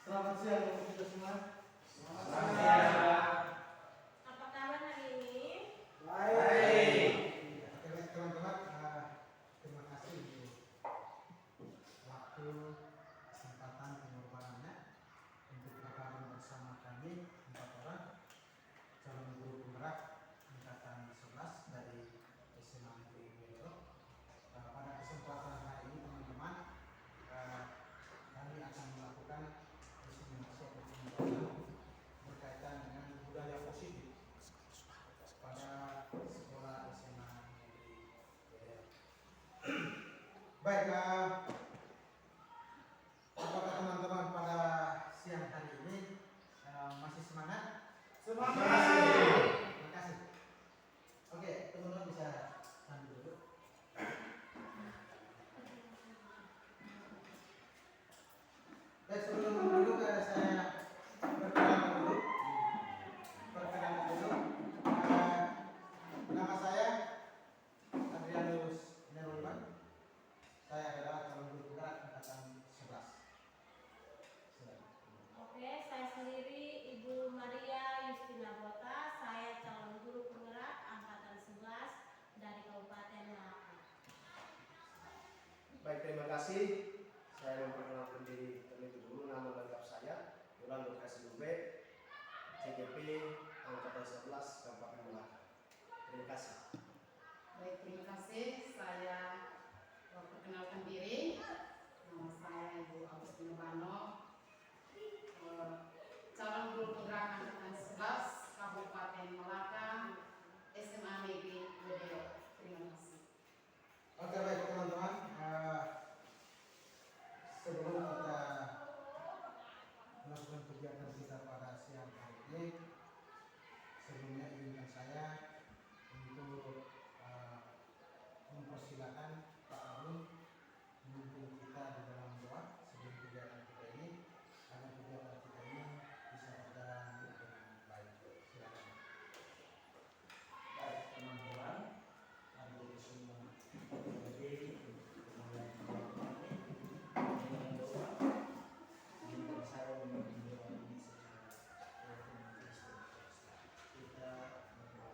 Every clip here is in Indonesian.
Selamat siang untuk kita semua. Selamat siang. Apa kabar hari ini? Baik. Oke teman-teman, terima kasih untuk waktu, kesempatan, pengorbanannya untuk bergabung bersama kami 4 orang calon guru penggerak angkatan 11 dari SMA Negeri Beliau. Pada kesempatan hari ini teman-teman, kami akan melakukan diseminasi atau pembelajaran berkaitan dengan budaya positif pada sekolah SMA Negeri Beliau. Baik, apakah teman-teman pada siang hari ini masih semangat? Semangat. Terima kasih. Oke, teman-teman bisa sambil duduk. Baik, sebelum duduk saya perkenalkan dulu. Nama saya Adrianus Nerulman. Saya adalah calon guru penggerak angkatan 11. Silakan. Oke, saya sendiri Ibu Maria Justina Bota. Saya calon guru penggerak angkatan 11 dari Kabupaten Malaka. Baik, terima kasih. Saya memperkenalkan diri terlebih dulu. Nama lengkap saya Yulan Lukasi Lube, CGP angkatan 11 Kabupaten Malaka. Terima kasih. Baik, terima kasih. Saya perkenalkan diri. Nama saya Ibu Agustina Bano, calon guru penggerak angkatan 11 Kabupaten Malaka, SMA Negeri Beliau. Terima kasih. Oke, baik teman-teman. Sebelum kita melakukan kegiatan kita pada siang hari ini, sebelumnya izinkan saya untuk mempersilakan Pak Arun memimpin kita di dalam doa sebelum kegiatan kita ini, agar kegiatan kita ini bisa berjalan dengan baik. Silakan. Baik teman-teman, kami semua berdiri untuk memulai kegiatan ini dengan doa. Izinkan saya memimpin doa ini secara Kristen. Kita berdoa.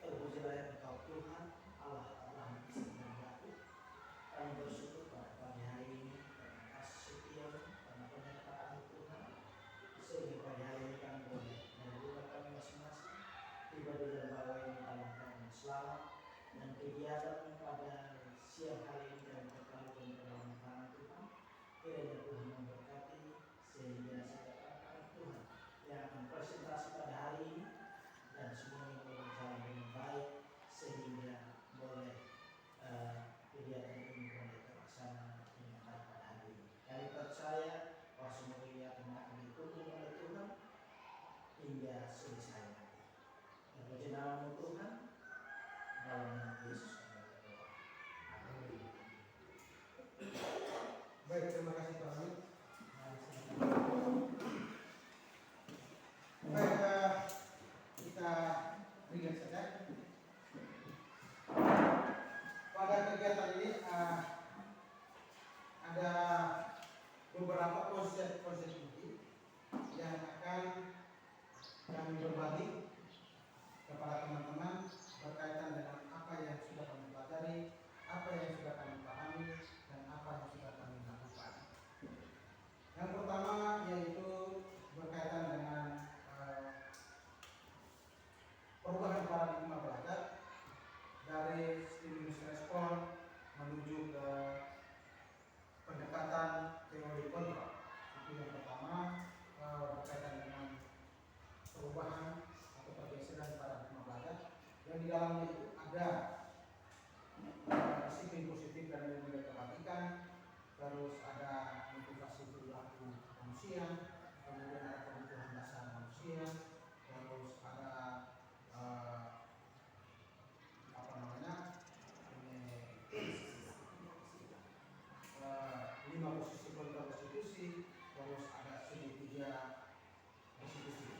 Terpujilah Engkau Tuhan, Allah Abraham, Ishak dan Yakub. Kami bersyukur pada pagi hari ini karena kasih setia karena penyertaan Tuhan. Sehingga pada hari ini kami boleh dari rumah kami masing-masing tiba di dalam bawah ini dalam keadaan selamat, dan kegiatan pada siang hari ini kami berkali dalam tangan Tuhan. Kiranya Tuhan memberkati sehingga setiap anak Tuhan yang akan presentasi pada hari ini dan semuanya boleh berjalan dengan baik sehingga boleh kegiatan ini boleh terlaksana dengan baik pada hari ini. Kami percaya bahwa semua kegiatan akan didukung oleh Tuhan hingga selesai nanti. Terpuji nama Tuhan, dalam nama Yesus kami berdoa. Amin. Baik, terima kasih Pak Arun. Baik, kita ringan saja. Pada kegiatan ini ada beberapa konsep inti yang akan kami berbagi kepada teman-teman berkaitan dengan apa yang sudah kami pelajari, apa yang sudah kami pahami, dan apa yang sudah kami lakukan. Yang pertama yaitu berkaitan dengan perubahan paradigma belajar dari stimulus respon menuju ke pendekatan teori kontrol. Itu yang pertama, berkaitan dengan perubahan atau pergeseran paradigma belajar yang di dalamnya itu ada disiplin positif dan nilai kebaikan, terus ada motivasi perilaku manusia, kemudian ada kebutuhan dasar manusia, terus ada lima posisi kontrol konstitusi, terus ada segitiga konstitusi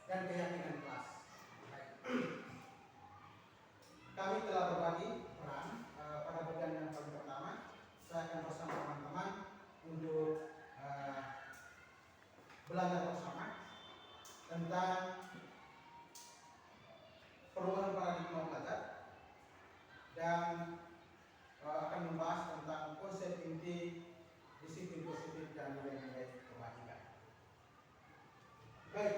dan keyakinan kelas. Kami telah berbagi peran pada bagian yang paling pertama. Saya akan bersama teman-teman tentang perubahan paradigma belajar dan akan membahas tentang konsep inti disiplin positif dan nilai-nilai kebajikan. Baik,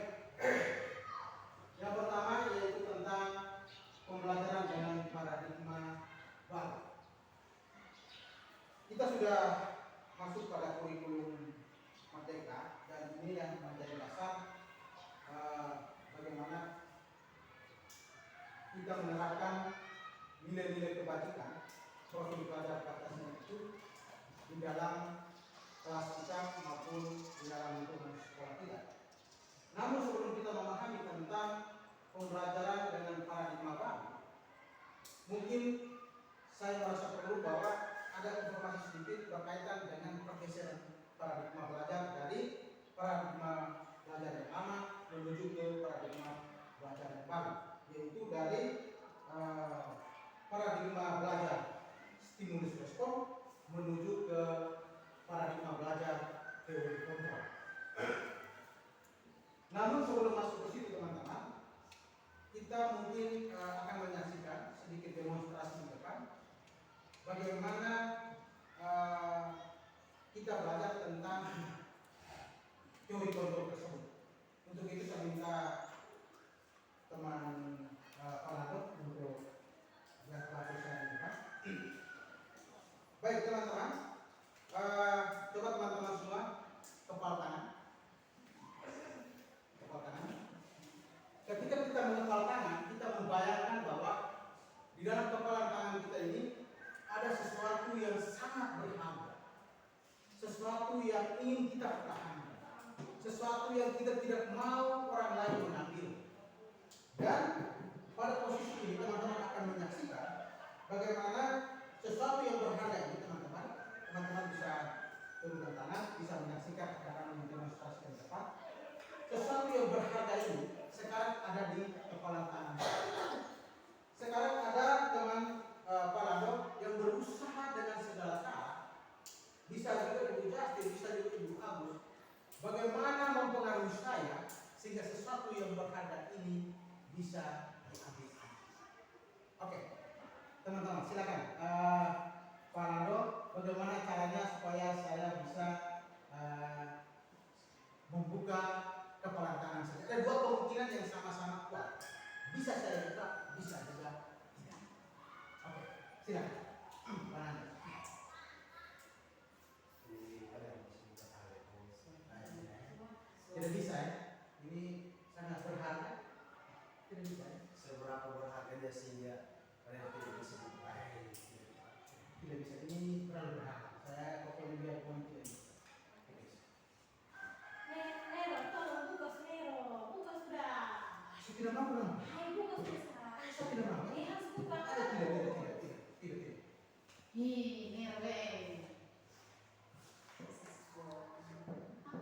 yang pertama yaitu tentang pembelajaran dengan paradigma baru. Kita sudah masuk pada kurikulum Merdeka dan ini yang menjadi dasar bagaimana kita menerapkan nilai-nilai kebajikan profil pelajar atasnya itu di dalam kelas kita maupun di dalam lingkungan sekolah kita. Namun sebelum kita memahami tentang pembelajaran dengan paradigma baru, mungkin saya merasa perlu bahwa ada informasi sedikit berkaitan dengan pergeseran paradigma belajar dari paradigma belajar yang lama menuju ke paradigma belajar yang baru, yaitu dari paradigma belajar stimulus respon menuju ke paradigma belajar teori kontrol. Namun sebelum masuk ke situ teman-teman, kita mungkin akan menyaksikan sedikit demonstrasi di depan bagaimana kita belajar tentang teori kontrol tersebut. Untuk itu saya minta teman Pak untuk yang pelatih saya di depan. Baik teman-teman, coba teman-teman semua kepal tangan. Kepal tangan. Ketika kita mengepal tangan, kita membayangkan bahwa di dalam kepalan tangan kita ini ada sesuatu yang sangat berharga, sesuatu yang ingin kita pertahankan, sesuatu yang kita tidak mau orang lain mengambil. Dan pada posisi ini teman-teman akan menyaksikan bagaimana sesuatu yang berharga ini teman-teman bisa turunkan tangan, bisa menyaksikan akan mendemonstrasi ke depan. Sesuatu yang berharga ini sekarang ada di kepala tangan. Sekarang ada teman Pak Lando yang berusaha dengan segala cara, bisa juga Ibu Justin, bisa juga Ibu Agus, bagaimana mempengaruhi saya sehingga sesuatu yang berharga ini bisa diambil. Oke, teman-teman silakan. Pak Lando, bagaimana caranya supaya saya bisa membuka kepala tangan saya? Ada dua kemungkinan yang sama-sama kuat. Bisa saya buka, bisa juga tidak. Oke, silakan. Pak Lando. Tidak bisa ya? Ini sangat berharga. Tidak bisa ya? Seberapa berharganya sehingga kalian tidak bisa buka? Tidak bisa. Ini terlalu berharga. Saya pokoknya biar pun tidak bisa. Nero, tolong buka Nero, buka sudah. Saya tidak mau dong. Ayo buka sudah. Saya tidak mau. Harus buka. Tidak. Ih, Nerwe.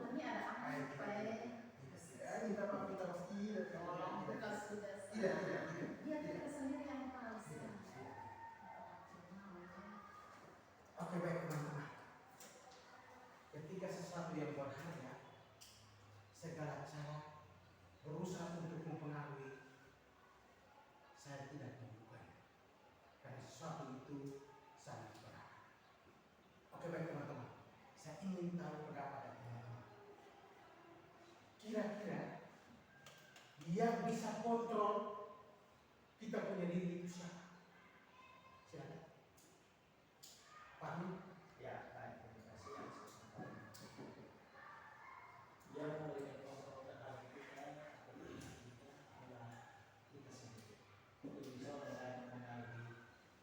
Ini ada apa? Minta maaf. Tolong buka sudah. Tidak. Dia tidak sendiri yang tahu. Oke, baik teman-teman. Ketika sesuatu yang berharga, segala cara berusaha untuk mempengaruhi, saya tidak membukanya. Karena sesuatu itu sangat berharga. Oke, baik teman-teman. Saya ingin tahu pendapat dari teman-teman. Kira-kira yang bisa kontrol kita punya diri itu siapa? Silakan. Pak Nur. Ya, baik, terima kasih yang yang memberikan kontrol terhadap kita atau diri kita adalah kita sendiri. Untuk bisa mengenali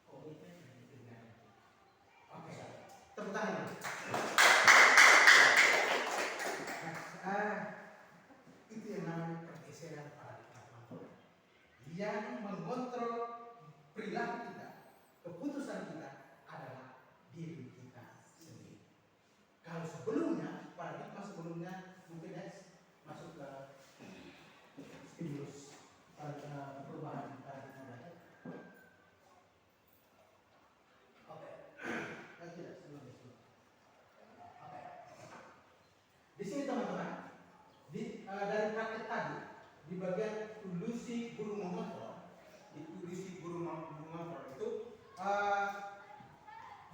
komitmen dan kepentingan kita. Oke, tepuk tangan. Itu yang namanya pergeseran paradigma yang mengontrol perilaku kita, keputusan kita adalah diri kita sendiri. Kalau sebelumnya, paradigma sebelumnya mungkin masuk ke stimulus perubahan paradigma belajar. Oke, tidak sebelum. Oke. Di sini teman-teman, dari praktek tadi di bagian ilusi guru mengontrol, ilusi guru mengontrol itu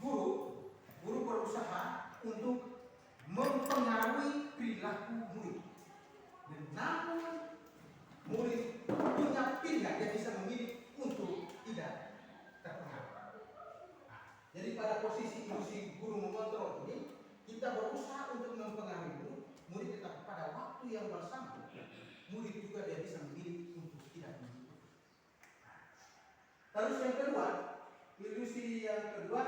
guru berusaha untuk mempengaruhi perilaku murid. Dan namun murid punya pilihan, dia bisa memilih untuk tidak terpengaruh. Nah, jadi pada posisi ilusi guru mengontrol ini, kita berusaha untuk mempengaruhi murid, tetapi pada waktu yang bersama, murid juga dia bisa memilih untuk tidak mengikuti. Terus yang kedua, ilusi yang kedua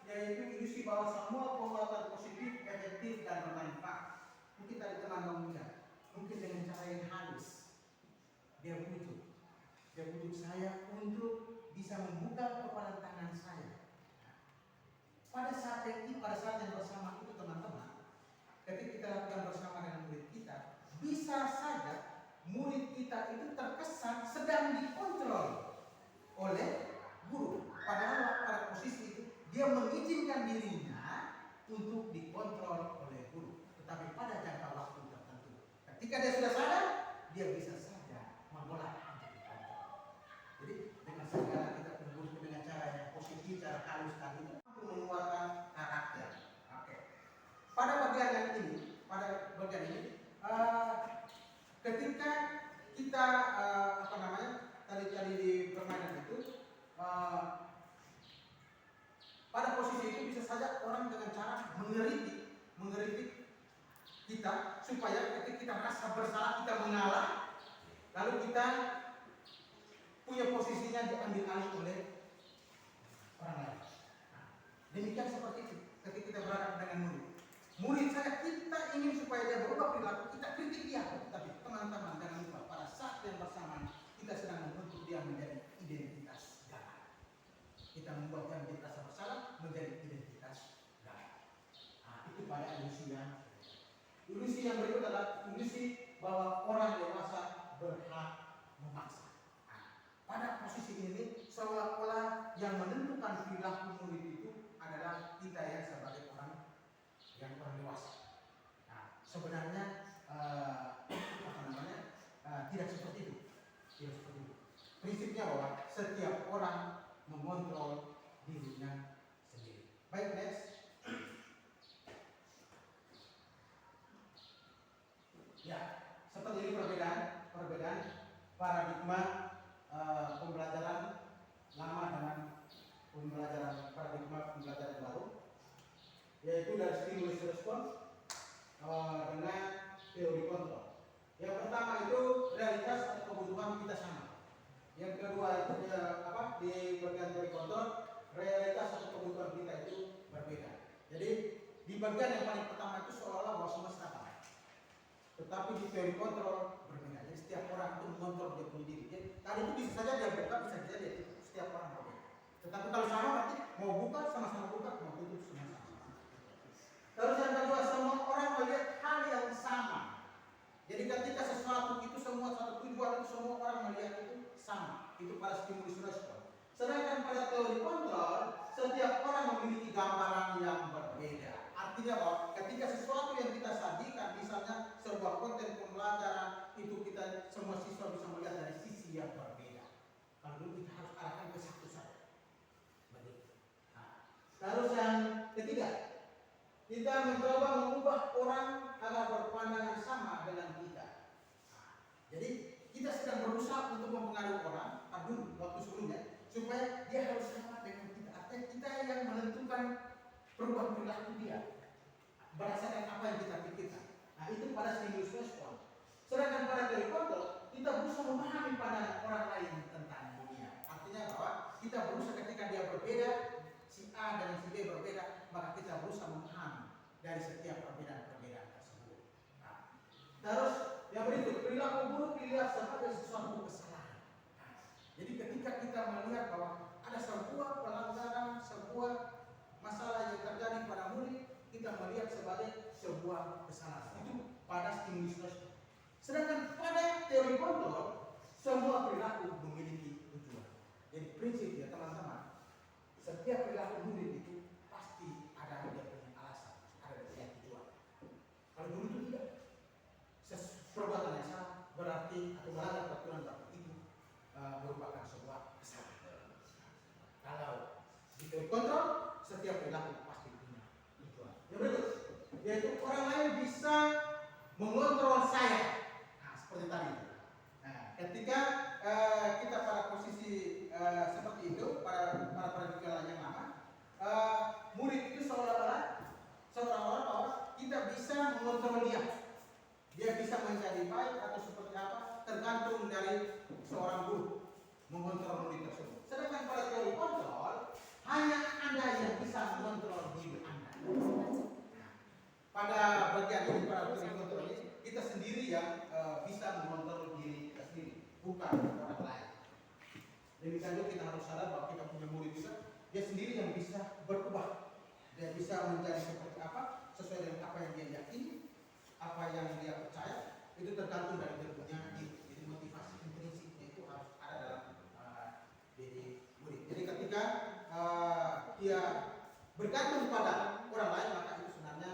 yaitu ilusi bahwa semua penguatan positif, efektif dan bermanfaat. Mungkin tadi teman muda, mungkin dengan cara yang halus, dia butuh saya untuk bisa membuka kepada tangan saya. Pada saat yang bersama itu teman-teman, ketika kita lakukan bersama dengan murid kita, bisa saja murid kita itu terkesan sedang dikontrol oleh guru. Padahal pada posisi itu dia mengizinkan dirinya untuk dikontrol oleh guru. Tetapi pada jangka waktu tertentu, ketika dia sudah sadar, dia bisa saja menolak untuk dikontrol. Jadi dengan segala kita berusaha dengan cara yang positif, cara halus tadi itu untuk mengeluarkan karakter. Oke. Pada bagian ini, ketika kita tadi di permainan itu, pada posisi itu bisa saja orang dengan cara mengeritik kita supaya ketika kita merasa bersalah kita mengalah, lalu kita punya posisinya diambil alih oleh orang lain. Nah, demikian seperti itu ketika kita berhadapan dengan murid saya, kita ingin supaya dia berubah perilaku, kita kritik dia, tapi teman-teman jangan lupa pada saat yang bersamaan kita sedang membentuk dia menjadi identitas gagal. Kita membuat dia menjadi rasa bersalah menjadi identitas gagal. Nah, itu pada ilusi yang berikut adalah ilusi bahwa orang dewasa berhak memaksa. Nah, pada posisi ini seolah-olah yang menentukan perilaku murid itu adalah kita yang sebagai orang dewasa. Nah, sebenarnya tidak seperti itu. Prinsipnya bahwa setiap orang mengontrol dirinya sendiri. Baik, next. Ya, seperti ini perbedaan paradigma pembelajaran lama dengan paradigma pembelajaran baru, yaitu dari stimulus respons dengan teori kontrol. Yang pertama itu realitas atau kebutuhan kita sama. Yang kedua itu di bagian teori kontrol, realitas atau kebutuhan kita itu berbeda. Jadi di bagian yang paling pertama itu seolah-olah bahwa semesta sama. Tetapi di teori kontrol berbeda. Jadi setiap orang itu mengontrol dia punya diri. Jadi, tadi itu bisa saja dia buka, bisa saja dia tutup. Setiap orang berbeda. Tetapi kalau sama berarti mau buka sama-sama buka, mau tutup sama-sama. Terus yang kedua, semua orang melihat hal yang sama. Jadi ketika sesuatu itu semua satu tujuan itu semua orang melihat itu sama. Itu pada stimulus respon. Sedangkan pada teori kontrol, setiap orang memiliki gambaran yang berbeda. Artinya bahwa ketika sesuatu yang kita sajikan, misalnya sebuah konten pembelajaran, itu kita semua siswa bisa melihat dari sisi yang berbeda. Kalau dulu kita harus arahkan ke satu saja. Begitu. Nah, terus yang ketiga, kita mencoba mengubah orang agar berpandangan sama dengan kita. Nah, jadi kita sedang berusaha untuk mempengaruhi orang, dulu waktu sebelumnya, supaya dia harus sama dengan kita. Artinya kita yang menentukan perubahan perilaku dia berdasarkan apa yang kita pikirkan. Nah, itu pada stimulus respon. Sedangkan pada teori kontrol, kita berusaha memahami pandangan orang lain tentang dunia. Artinya bahwa kita berusaha ketika dia berbeda, si A dan si B berbeda, maka kita berusaha memahami dari setiap perbedaan-perbedaan tersebut. Nah, terus yang berikut, perilaku buruk dilihat sebagai sesuatu kesalahan. Nah, jadi ketika kita melihat bahwa ada sebuah pelanggaran, sebuah masalah yang terjadi pada murid, kita melihat sebagai sebuah kesalahan. Itu pada stimulus respon. Sedangkan pada teori kontrol, semua perilaku memiliki tujuan. Jadi prinsipnya teman-teman, setiap perilaku murid itu pasti ada dia punya alasan, ada dia punya tujuan. Kalau dulu itu tidak, perbuatan yang salah berarti atau melanggar yaitu orang lain bisa mengontrol saya. Nah, seperti tadi. Nah, ketika kita pada posisi seperti itu, para jualan yang lama, murid itu seolah-olah bahwa kita bisa mengontrol dia. Dia bisa menjadi baik atau seperti apa, tergantung dari seorang guru mengontrol murid tersebut. Sedangkan pada teori kontrol, hanya Anda yang bisa mengontrol diri Anda. Pada bagian ini, pada teori kontrol ini, kita sendiri yang bisa mengontrol diri kita sendiri, bukan orang lain. Demikian juga kita harus sadar bahwa kita punya murid juga, dia sendiri yang bisa berubah. Dia bisa menjadi seperti apa, sesuai dengan apa yang dia yakini, apa yang dia percaya, itu tergantung dari dia punya diri. Jadi motivasi intrinsiknya itu harus ada dalam diri murid. Jadi ketika dia bergantung pada orang lain, maka itu sebenarnya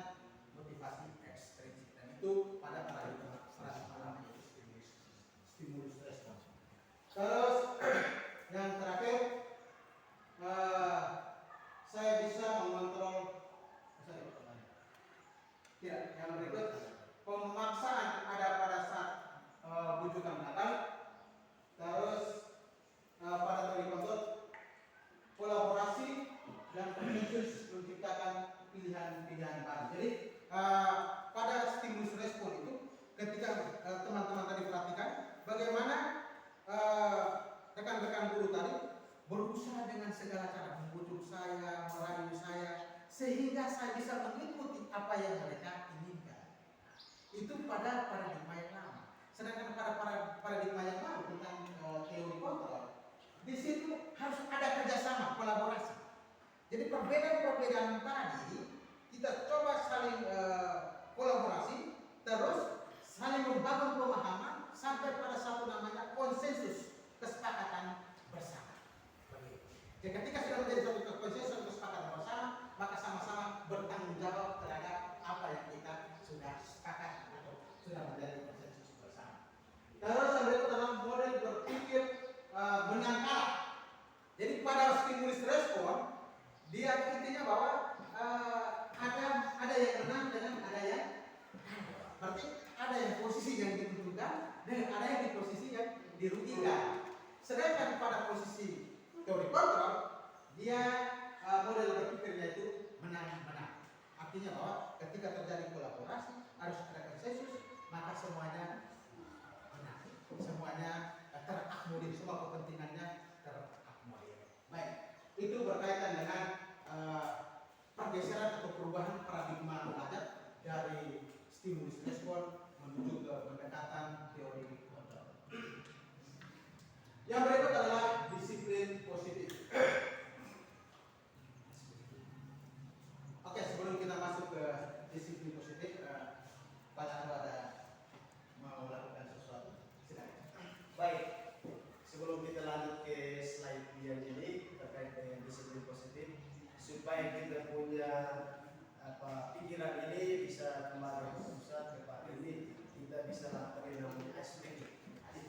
motivasi ekstrinsik, dan itu pada paradigma stimulus respon. Terus yang terakhir, saya bisa mengontrol. Tidak, yang berikut, pemaksaan ada pada saat bujukan datang. Terus pada teori kontrol, kolaborasi dan konsensus menciptakan pilihan-pilihan baru. Jadi pada stimulus respon itu, ketika teman-teman tadi perhatikan bagaimana rekan-rekan guru tadi berusaha dengan segala cara membujuk saya, merayu saya, sehingga saya bisa mengikuti apa yang mereka inginkan. Itu pada paradigma yang lama. Sedangkan pada paradigma yang baru tentang teori kontrol, di situ harus ada kerjasama, kolaborasi. Jadi perbedaan-perbedaan tadi kita coba saling kolaborasi, terus saling membangun pemahaman sampai pada satu namanya konsensus, kesepakatan bersama. Jadi ketika sudah menjadi satu konsensus, kesepakatan bersama, maka sama-sama bertanggung jawab terhadap apa yang kita sudah sepakat atau sudah menjadi konsensus bersama. Terus yang berikut adalah model berpikir menang kalah. Jadi pada stimulus respon, dia intinya bahwa ada yang menang dengan ada yang kalah. Berarti ada yang posisi yang diuntungkan dengan ada yang di posisi yang dirugikan. Sedangkan pada posisi teori kontrol, dia model berpikirnya itu menang-menang. Artinya bahwa ketika terjadi kolaborasi harus ada konsensus, maka semuanya menang, semuanya terakomodir, semua kepentingannya terakomodir. Baik, itu berkaitan dengan pergeseran atau perubahan paradigma belajar dari stimulus respon menuju ke pendekatan teori kontrol. Yang berikut adalah disiplin positif. Oke, sebelum kita masuk ke disiplin positif, Pak Ando ada mau melakukan sesuatu? Silakan. Baik, sebelum kita lanjut ke slide yang ini terkait dengan disiplin positif, supaya kita punya pikiran ini bisa kembali ke pusat ke Pak ini, kita bisa lakukan yang namanya ice breaking.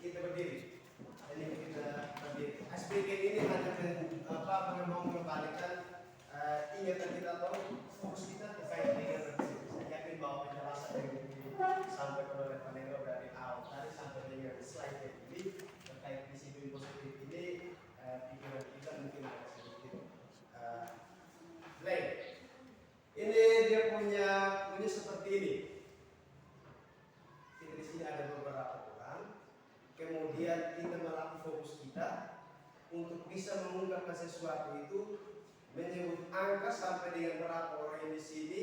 Kita berdiri, ini kita berdiri. Ice breaking ini hanya mau mengembalikan ingatan kita atau fokus kita terkait dengan berdiri. Saya yakin bahwa penjelasan yang disampaikan oleh Pak Nero dari awal tadi sampai dengan slide ini terkait disiplin positif ini, pikiran kita mungkin agak sedikit blank. Ini dia punya seperti ini. Kita di sini ada beberapa orang. Kemudian kita melatih fokus kita untuk bisa mengungkapkan sesuatu itu, menyebut angka sampai dengan berapa orang yang di sini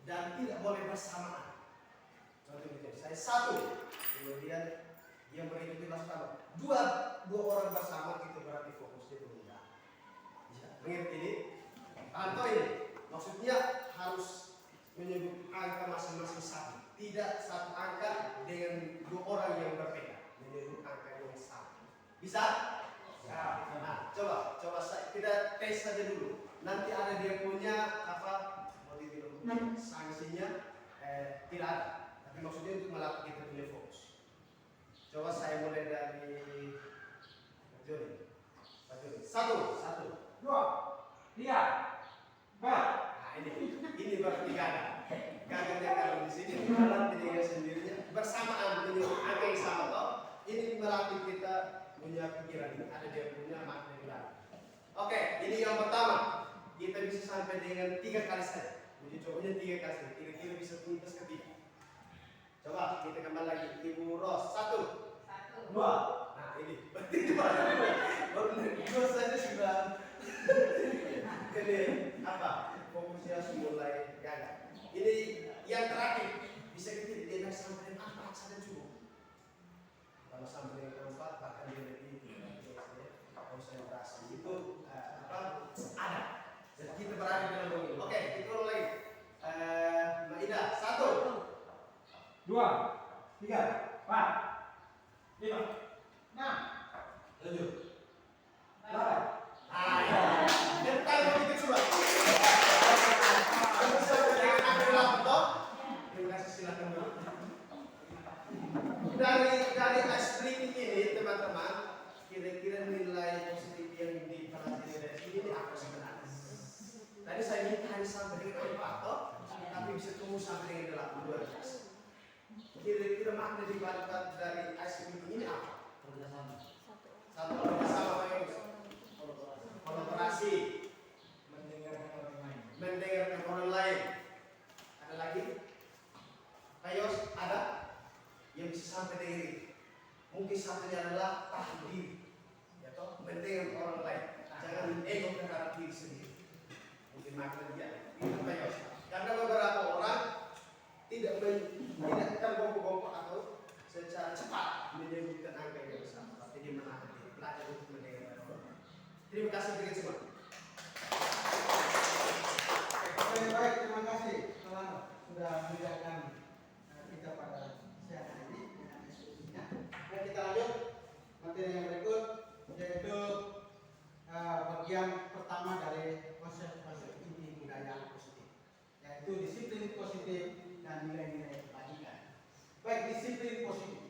dan tidak boleh bersamaan. Contohnya saya satu, kemudian yang berikutnya bersama dua orang bersama, itu berarti fokusnya berubah. Bisa mengerti ini? Contoh ini, maksudnya harus menyebut angka masing-masing satu, tidak satu angka dengan dua orang yang berbeda, menyebut angka yang sama. Bisa? Ya. Nah, coba kita tes saja dulu. Nanti ada dia punya mau dibilang sanksinya tidak ada. Tapi maksudnya untuk melatih kita punya fokus. Coba saya mulai dari Joni. Satu, dua, tiga, empat. Nah ini berarti gagal. Gagal yang punya pikiran ini, ada dia punya makna di dalam. Oke, ini yang pertama. Kita bisa sampai dengan 3 kali saja. Uji cobanya 3 kali saja. Kira-kira bisa tuntas ketiga. Coba kita kembali lagi. Ibu Ros, 1, 2. Nah ini, berarti baru 2 saja sudah. Ini apa? Fokusnya sudah mulai gagal. Ini yang terakhir. Bisa kita tidak sampai dengan 4 saja cukup. Kalau sampai dengan 4 bahkan dia lebih konsentrasi itu apa? Ada. Jadi kita berada dalam pemilu. Oke, kita ulang lagi. Maida, 1, 2, 3, 4, 5, 6, 7, 8. Dan kalau begitu coba. Bisa dengan ambil laptop. Terima kasih, silakan dulu. Dari ice breaking ini teman-teman, kira-kira nilai positif yang diperhatikan dari sini apa sebenarnya? Tadi saya minta hanya sampai dengan 4 toh, tapi bisa tumbuh sampai dengan 8 luar biasa. Kira-kira makna di balik dari ice breaking ini apa? Satu bersama Pak Yunus. Kolaborasi, mendengarkan orang lain. Ada lagi? Kayos ada yang bisa sampai dengan ini. Mungkin satunya adalah tahan diri, ya toh, mendengar orang lain. Jangan ego terhadap diri sendiri. Mungkin makna dia itu Kayos. Karena beberapa orang tidak tergopoh-gopoh atau secara cepat menyebutkan angka yang besar, tapi dia menahan diri, belajar untuk mendengar orang lain. Terima kasih untuk semua. Oke, baik, terima kasih telah sudah mendengarkan kita pada siang hari ini dengan diskusinya. Dan kita lanjut materi yang berikut, yaitu bagian pertama dari konsep-konsep inti budaya positif, yaitu disiplin positif dan nilai-nilai kebajikan. Baik, disiplin positif.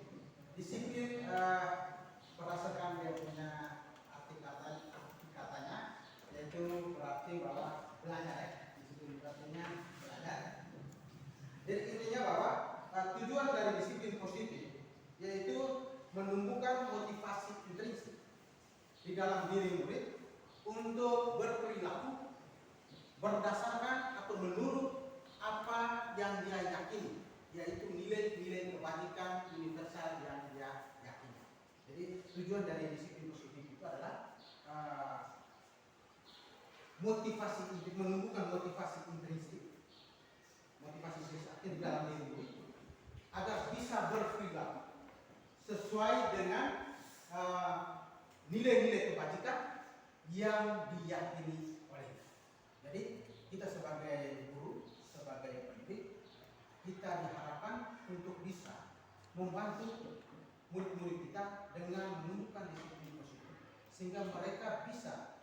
Disiplin berdasarkan dia punya arti katanya, yaitu berarti bahwa belajar ya. Disiplin artinya belajar. Jadi intinya bahwa tujuan dari disiplin positif yaitu menumbuhkan motivasi intrinsik di dalam diri murid untuk berperilaku berdasarkan atau menurut apa yang dia yakini, yaitu nilai-nilai kebajikan universal yang dia yakini. Jadi tujuan dari disiplin positif itu adalah menumbuhkan motivasi intrinsik di dalam diri murid agar bisa berperilaku sesuai dengan nilai-nilai kebajikan yang diyakini olehnya. Jadi kita sebagai guru, sebagai pendidik, kita diharapkan untuk bisa membantu murid-murid kita dengan menumbuhkan disiplin positif, sehingga mereka bisa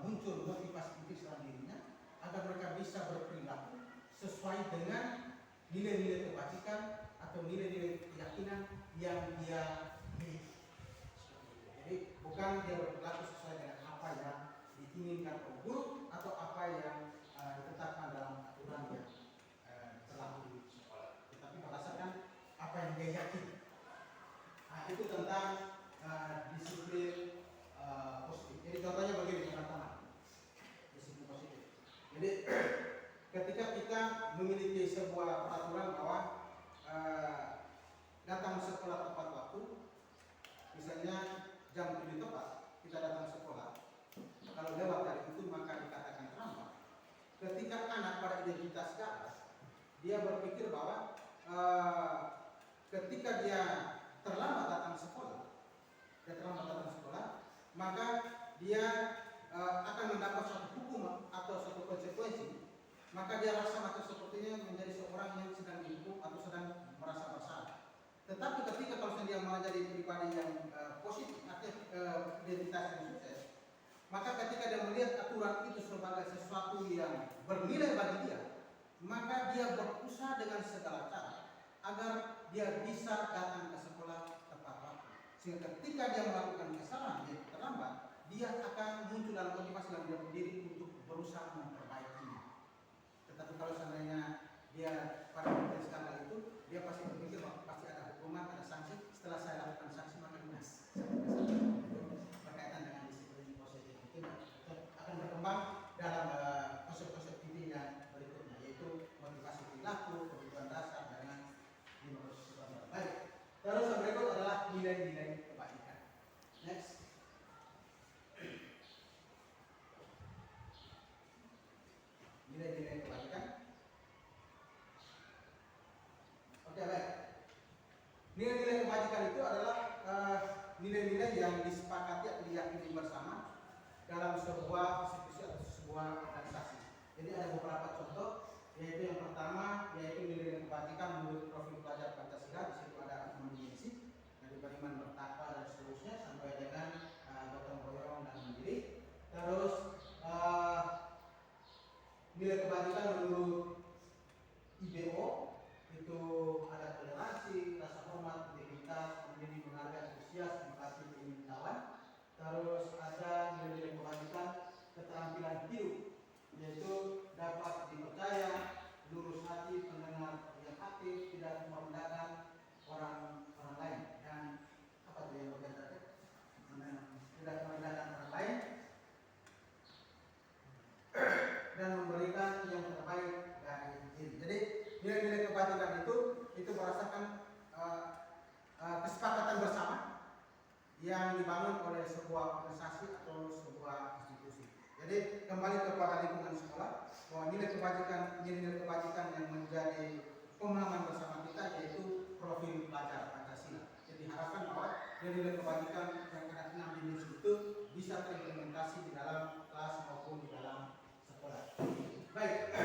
muncul motivasi intrinsik dalam dirinya agar mereka bisa berperilaku sesuai dengan nilai-nilai kebajikan atau nilai-nilai keyakinan yang dia miliki. Jadi bukan dia berperilaku sesuai dengan apa yang diinginkan oleh guru atau apa yang ditetapkan dalam aturan yang berlaku di sekolah, tetapi berdasarkan apa yang dia yakini. Nah, itu tentang disiplin positif. Jadi contohnya begini teman-teman, disiplin positif. Jadi ketika kita memiliki sebuah peraturan bahwa datang sekolah tepat waktu, misalnya jam 7 tepat kita datang sekolah. Kalau lewat dari itu maka dikatakan terlambat. Ketika anak pada identitas ke atas, dia berpikir bahwa ketika dia terlambat datang sekolah, maka dia akan mendapat suatu hukuman atau suatu konsekuensi. Maka dia rasa maka sepertinya menjadi seorang yang sedang dihukum atau sedang merasa bersalah. Tetapi ketika kalau dia menjadi pribadi yang positif, artinya identitas yang sukses, maka ketika dia melihat aturan itu sebagai sesuatu yang bernilai bagi dia, maka dia berusaha dengan segala cara agar dia bisa datang ke sekolah tepat waktu. Sehingga ketika dia melakukan kesalahan, dia terlambat, dia akan muncul dalam motivasi dalam diri untuk berusaha memperbaikinya. Tetapi kalau seandainya dia pada waktu skandal itu, dia pasti berpikir bahwa pasti ada hukuman, ada sanksi. Setelah saya lakukan sanksi maka lunas. nilai-nilai yang disepakati atau diyakini bersama dalam sebuah institusi atau sebuah organisasi. Jadi ada beberapa contoh, yaitu yang pertama yaitu nilai kebajikan menurut profil pelajar Pancasila. Di situ ada amandemensi, dari beriman, bertakwa dan seterusnya sampai dengan gotong royong dan mandiri. Terus nilai kebajikan menurut IBO itu ada toleransi, rasa hormat, integritas, mandiri, menghargai, antusias, empati, ingin kawan. Terus ada nilai-nilai kebajikan keterampilan hidup, yaitu dapat dipercaya, lurus hati, pendengar yang aktif, tidak merendahkan orang lain, dan apa itu yang bagian terakhir? Tidak merendahkan orang lain dan memberikan yang terbaik dari diri. Jadi nilai-nilai kebajikan itu berdasarkan kesepakatan bersama yang dibangun oleh sebuah organisasi atau sebuah institusi. Jadi kembali kepada lingkungan sekolah, bahwa nilai kebajikan yang menjadi pemahaman bersama kita yaitu profil pelajar Pancasila. Jadi diharapkan bahwa nilai kebajikan yang ada 6 dimensi itu bisa terimplementasi di dalam kelas maupun di dalam sekolah. Baik,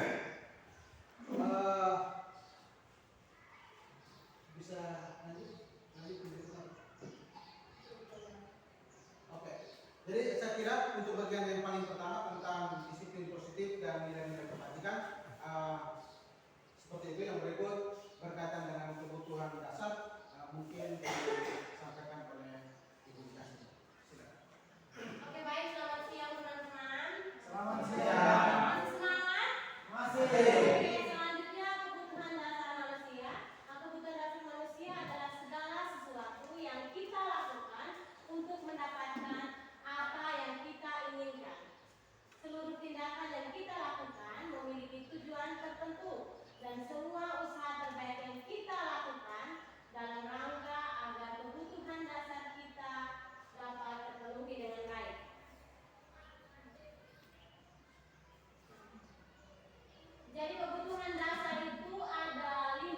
bisa lanjut penjelasan. Oke, jadi saya kira untuk bagian yang paling pertama tentang disiplin positif dan nilai-nilai kebajikan, seperti itu. Yang berikut berkaitan dengan kebutuhan dasar, mungkin disampaikan oleh Ibu Kasih. Silakan. Oke, baik, selamat siang teman-teman. Selamat Masih siang. semangat? Masih. Oke, selanjutnya kebutuhan dasar manusia. Kebutuhan dasar manusia adalah segala sesuatu yang kita lakukan untuk mendapatkan apa yang kita inginkan. Seluruh tindakan yang kita lakukan memiliki tujuan tertentu, dan semua usaha terbaik yang kita lakukan dalam rangka agar kebutuhan dasar kita dapat terpenuhi dengan baik. Jadi kebutuhan dasar itu ada 5.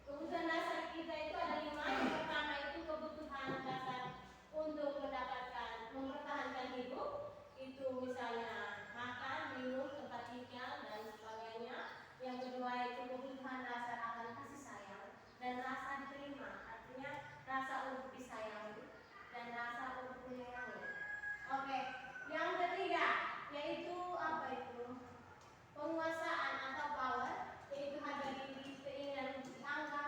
Kebutuhan dasar kita itu ada 5. Yang pertama itu kebutuhan dasar untuk mempertahankan hidup. Itu misalnya makan, minum, tempat tinggal dan sebagainya. Yang kedua itu kebutuhan dasar akan kasih sayang dan rasa diterima, artinya rasa untuk disayangi dan rasa untuk menyayangi. Oke, yang ketiga yaitu apa itu? Penguasaan atau power, yaitu harga diri, keinginan untuk dianggap,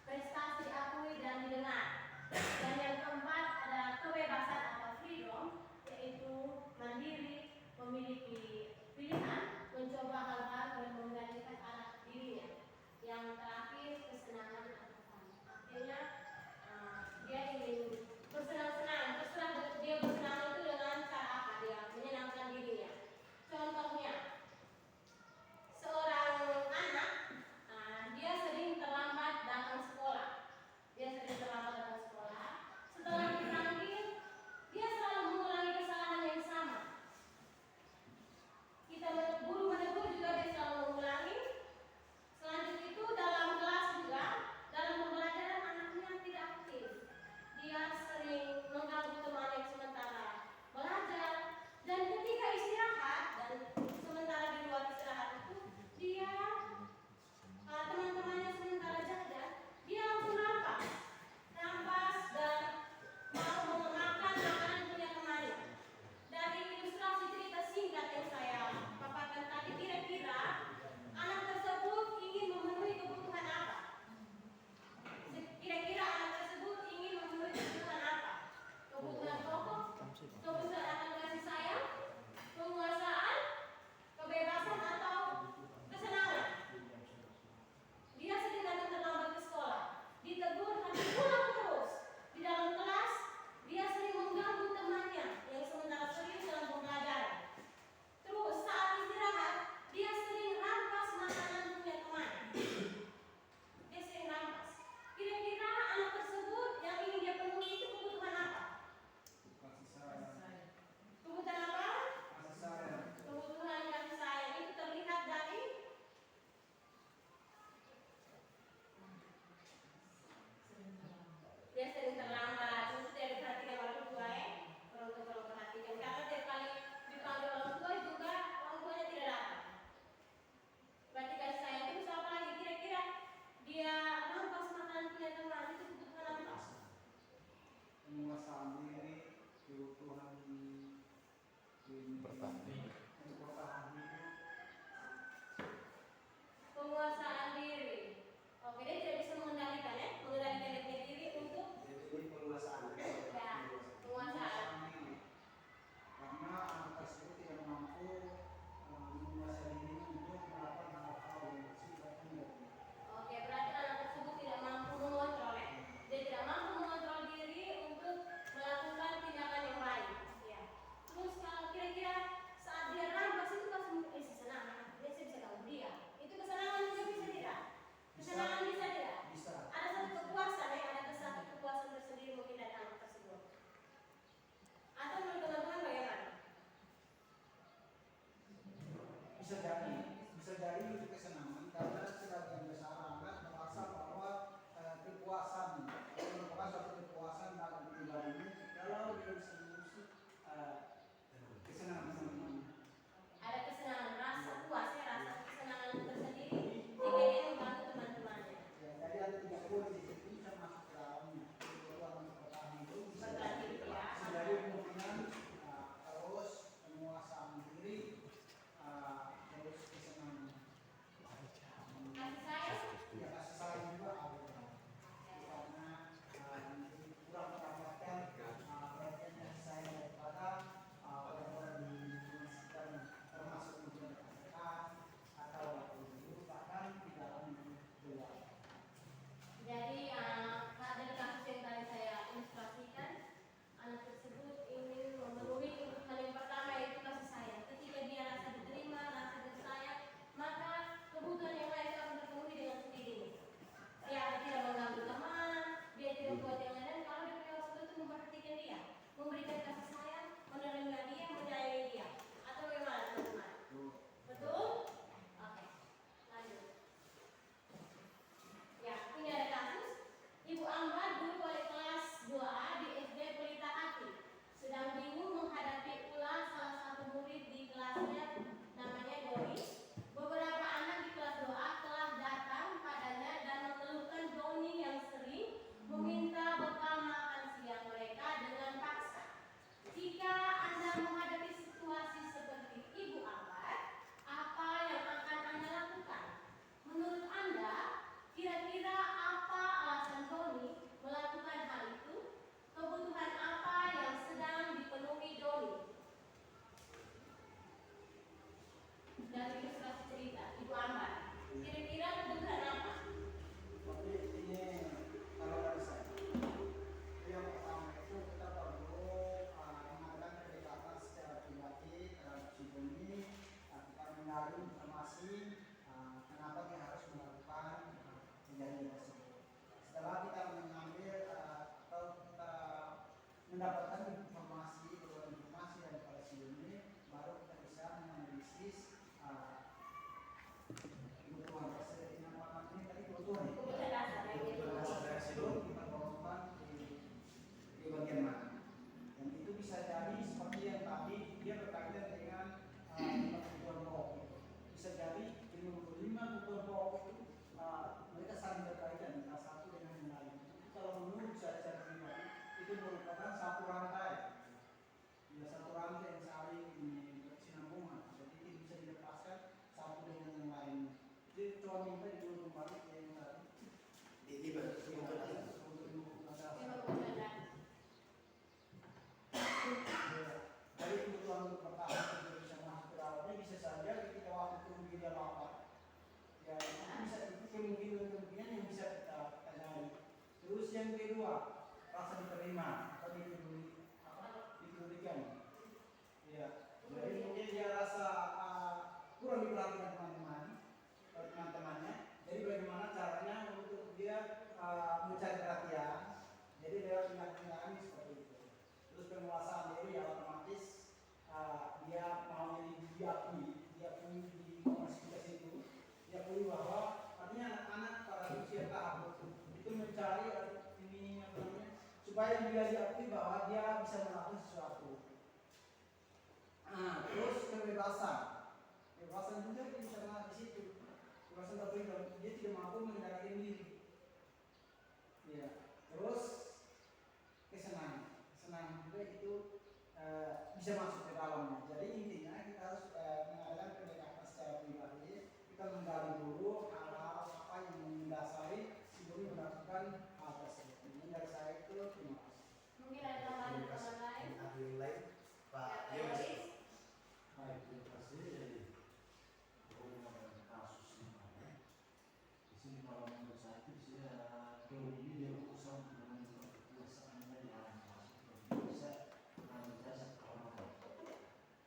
prestasi diakui dan didengar. Dan yang keempat ada kebebasan atau freedom, yaitu mandiri, memiliki pilihan, mencoba hal baru dan menggantikan arah dirinya. Yang terakhir kesenangan atau fun, artinya Terus yang kedua, rasa diterima atau dipedulikan. Ya, jadi mungkin dia rasa kurang diperhatikan teman-temannya. Jadi bagaimana caranya untuk dia mencari perhatian? Jadi lewat tindakan seperti itu. Terus penguasaan diri ya otomatis dia mau diakui di komunitas itu. Dia akui bahwa artinya anak-anak pada usia tahap itu mencari ini apa namanya supaya dia diakui bahwa dia bisa melakukan sesuatu. Terus kebebasan juga bisa di situ. Kebebasan berpikir dia tidak mampu mengendalikan diri. Ya. Terus kesenangan juga itu bisa masuk ke dalamnya. Jadi intinya kita harus mengadakan pendekatan secara pribadi. Kita menggali dulu hal-hal apa yang mendasari sebelum melakukan hal tersebut. Ini dari saya itu terima kasih. Mungkin ada tambahan teman lain. Ada yang lain? Pak Ya, Yoris. Yoris. Baik, terima kasih. Mengenai kasus ini, di sini kalau menurut saya itu teori ini dia berusaha untuk menentukan kekuasaan dari alam masuk bisa menjadi kehormatan.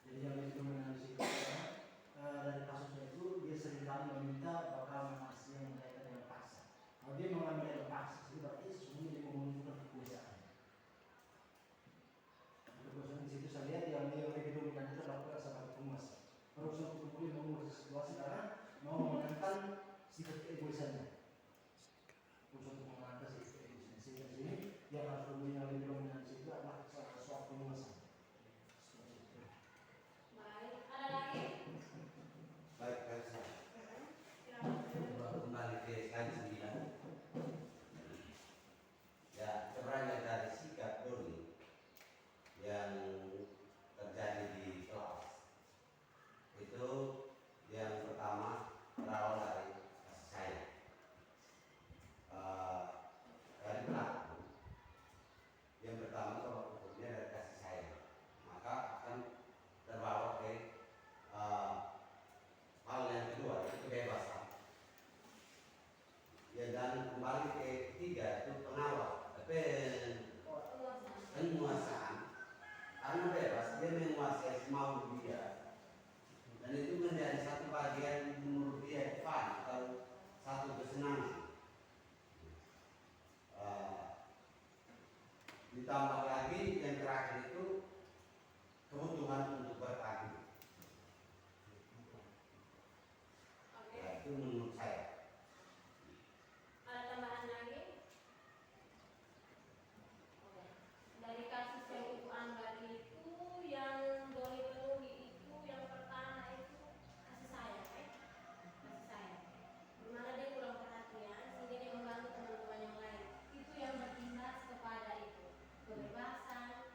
Jadi yang itu menganalisis dari kasusnya itu dia seringkali meminta bakal mengasih yang berkaitan dengan paksa. Kalau dia mengambil dengan paksa, itu berarti sesungguhnya dia menunjukkan kekuasaan. Kekuasaan di situ saya lihat yang lebih dominan itu adalah kuasa sebagai penguasa. Berusaha untuk kemudian menguasai situasi karena mau memenangkan sikap keegoisannya. Berusaha untuk memenangkan sikap keegoisannya. Sehingga sini yang harus yang lebih dominan di situ adalah suatu penguasa. Baik, ada lagi? Baik, saya. Kembali ke slide 9. Ya, sebenarnya dari sikap Doni yang terjadi di kelas itu yang pertama berawal dari kasih sayang dari pelaku. Yang pertama kalau ukurnya dari kasih sayang, maka akan terbawa ke hal yang kedua itu kebebasan. Ya, dan kembali ke ketiga itu penguasaan. Karena bebas dia menguasai semau dia, dan itu menjadi satu bagian menurut dia fun atau satu kesenangan. Ditambah lagi yang terakhir itu kebutuhan untuk bertani. Oke. Ya, itu menurut saya. Ada tambahan lagi? Oke. Dari kasus yang Ibu Anggar itu, yang Doni penuhi itu, yang pertama itu kasih sayang, kasih sayang. Dimana dia kurang perhatian, sehingga dia membantu teman-teman yang lain. Itu yang berimbas kepada itu kebebasan,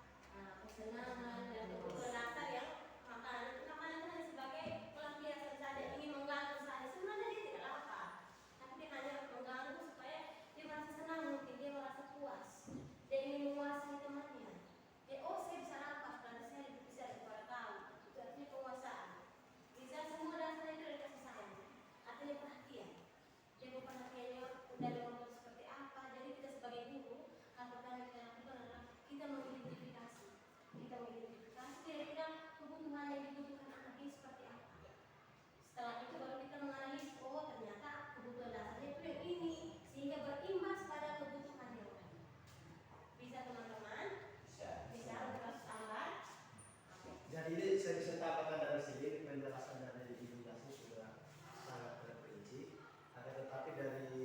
kesenangan, dan kebutuhan dasar yang makanan hanya sebagai pelampiasan saja, ingin mengganggu saja. Sebenarnya dia tidak lapar, tapi dia hanya mengganggu supaya dia merasa senang, mungkin dia merasa puas. Dia ingin menguasai temannya. Saya bisa lapar, berarti saya bisa kepada kamu. Itu artinya penguasaan. Bisa semua dasarnya itu dari kasih sayang. Artinya perhatian. Dia perhatiannya dari orang seperti apa. Jadi kita sebagai guru, hal pertama yang kita lakukan adalah kita mengidentifikasi. Kita mengidentifikasi kira-kira kebutuhan yang dibutuhkan anak ini seperti apa. Setelah itu baru kita menganalisis, ternyata kebutuhan dasarnya itu yang ini, sehingga berimbas pada kebutuhan yang lain. Bisa teman-teman? Bisa untuk kasus Anggar? Jadi ini saya bisa tambahkan dari sini penjelasan dari divulgasi sudah sangat terperinci. Akan tetapi dari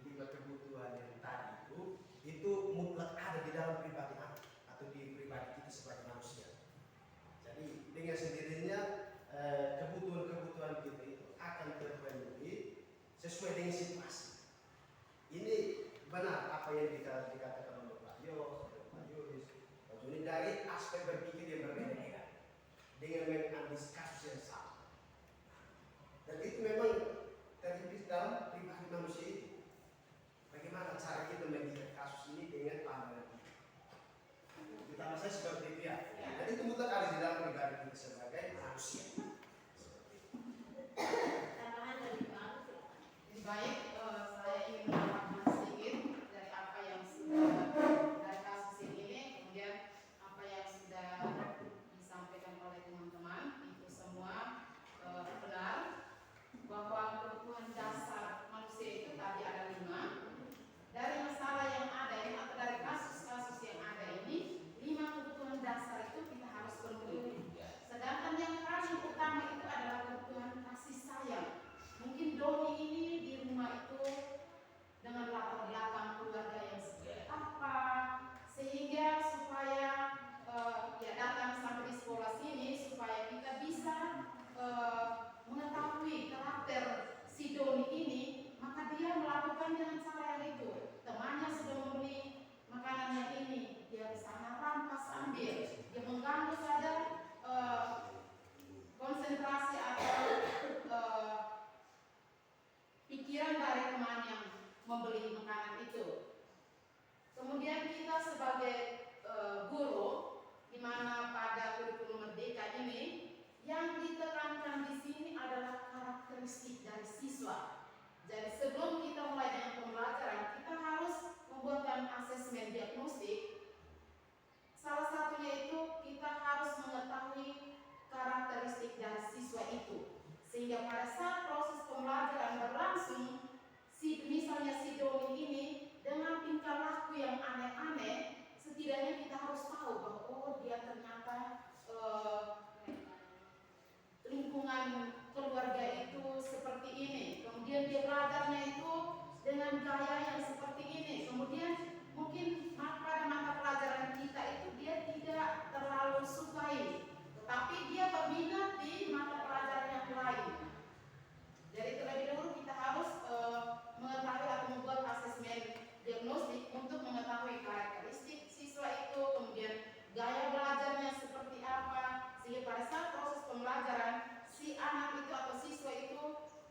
5 kebutuhan yang tadi itu mutlak ada di dalam pribadi anak atau di pribadi kita sebagai manusia. Jadi dengan sendirinya kebutuhan-kebutuhan kita itu akan terpenuhi sesuai dengan situasi. Ini benar apa yang dikatakan oleh Pak Yos, Pak Yoris, Pak Juni dari aspek berpikir yang berbeda-beda dengan menganalisis kasus yang sama. Dan itu memang terhipis dalam pribadi manusia itu. Bagaimana cara kita melihat kasus ini dengan pandangan kita. Pertama saya seperti itu ya. Jadi itu mutlak ada di dalam pribadi kita sebagai manusia. Tambahan dari Pak Agus. Baik, saya ingin menambahkan sedikit dari apa yang Doni ini, maka dia melakukan dengan cara yang itu. Temannya sudah membeli makanan yang ini, dia ke sana rampas ambil, dia mengganggu saja konsentrasi atau pikiran dari teman yang membeli makanan itu. Kemudian kita sebagai guru, di mana pada kurikulum merdeka ini yang ditekankan di sini adalah karakteristik dari siswa. Jadi sebelum kita mulai dengan pembelajaran, kita harus membuatkan asesmen diagnostik. Salah satunya itu kita harus mengetahui karakteristik dari siswa itu, sehingga pada saat proses pembelajaran berlangsung, misalnya si Doni ini dengan tingkah laku yang aneh-aneh, setidaknya kita harus tahu bahwa oh dia ternyata lingkungan keluarga itu seperti ini. Kemudian dia belajarnya itu dengan gaya yang seperti ini. Kemudian mungkin pada mata pelajaran kita itu dia tidak terlalu sukai, tetapi dia berminat di mata pelajaran yang lain. Jadi terlebih dahulu kita harus mengetahui atau membuat asesmen diagnostik untuk mengetahui karakteristik siswa itu, kemudian gaya belajarnya seperti apa, sehingga pada saat proses pembelajaran si anak itu atau siswa itu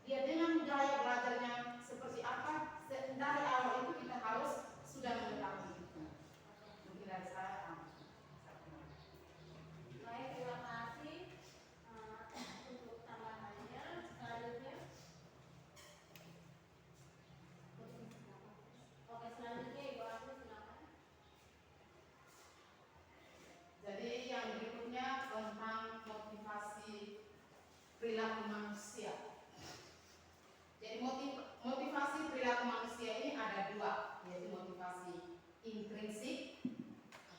dia dengan gaya belajarnya seperti apa, dari awal itu kita harus sudah mengetahui itu. Mungkin dari saya. Baik, terima kasih untuk tambahannya. Selanjutnya, oke, selanjutnya Ibu Asri silakan. Jadi yang berikutnya tentang motivasi perilaku manusia. Jadi motivasi perilaku manusia ini ada dua, yaitu motivasi intrinsik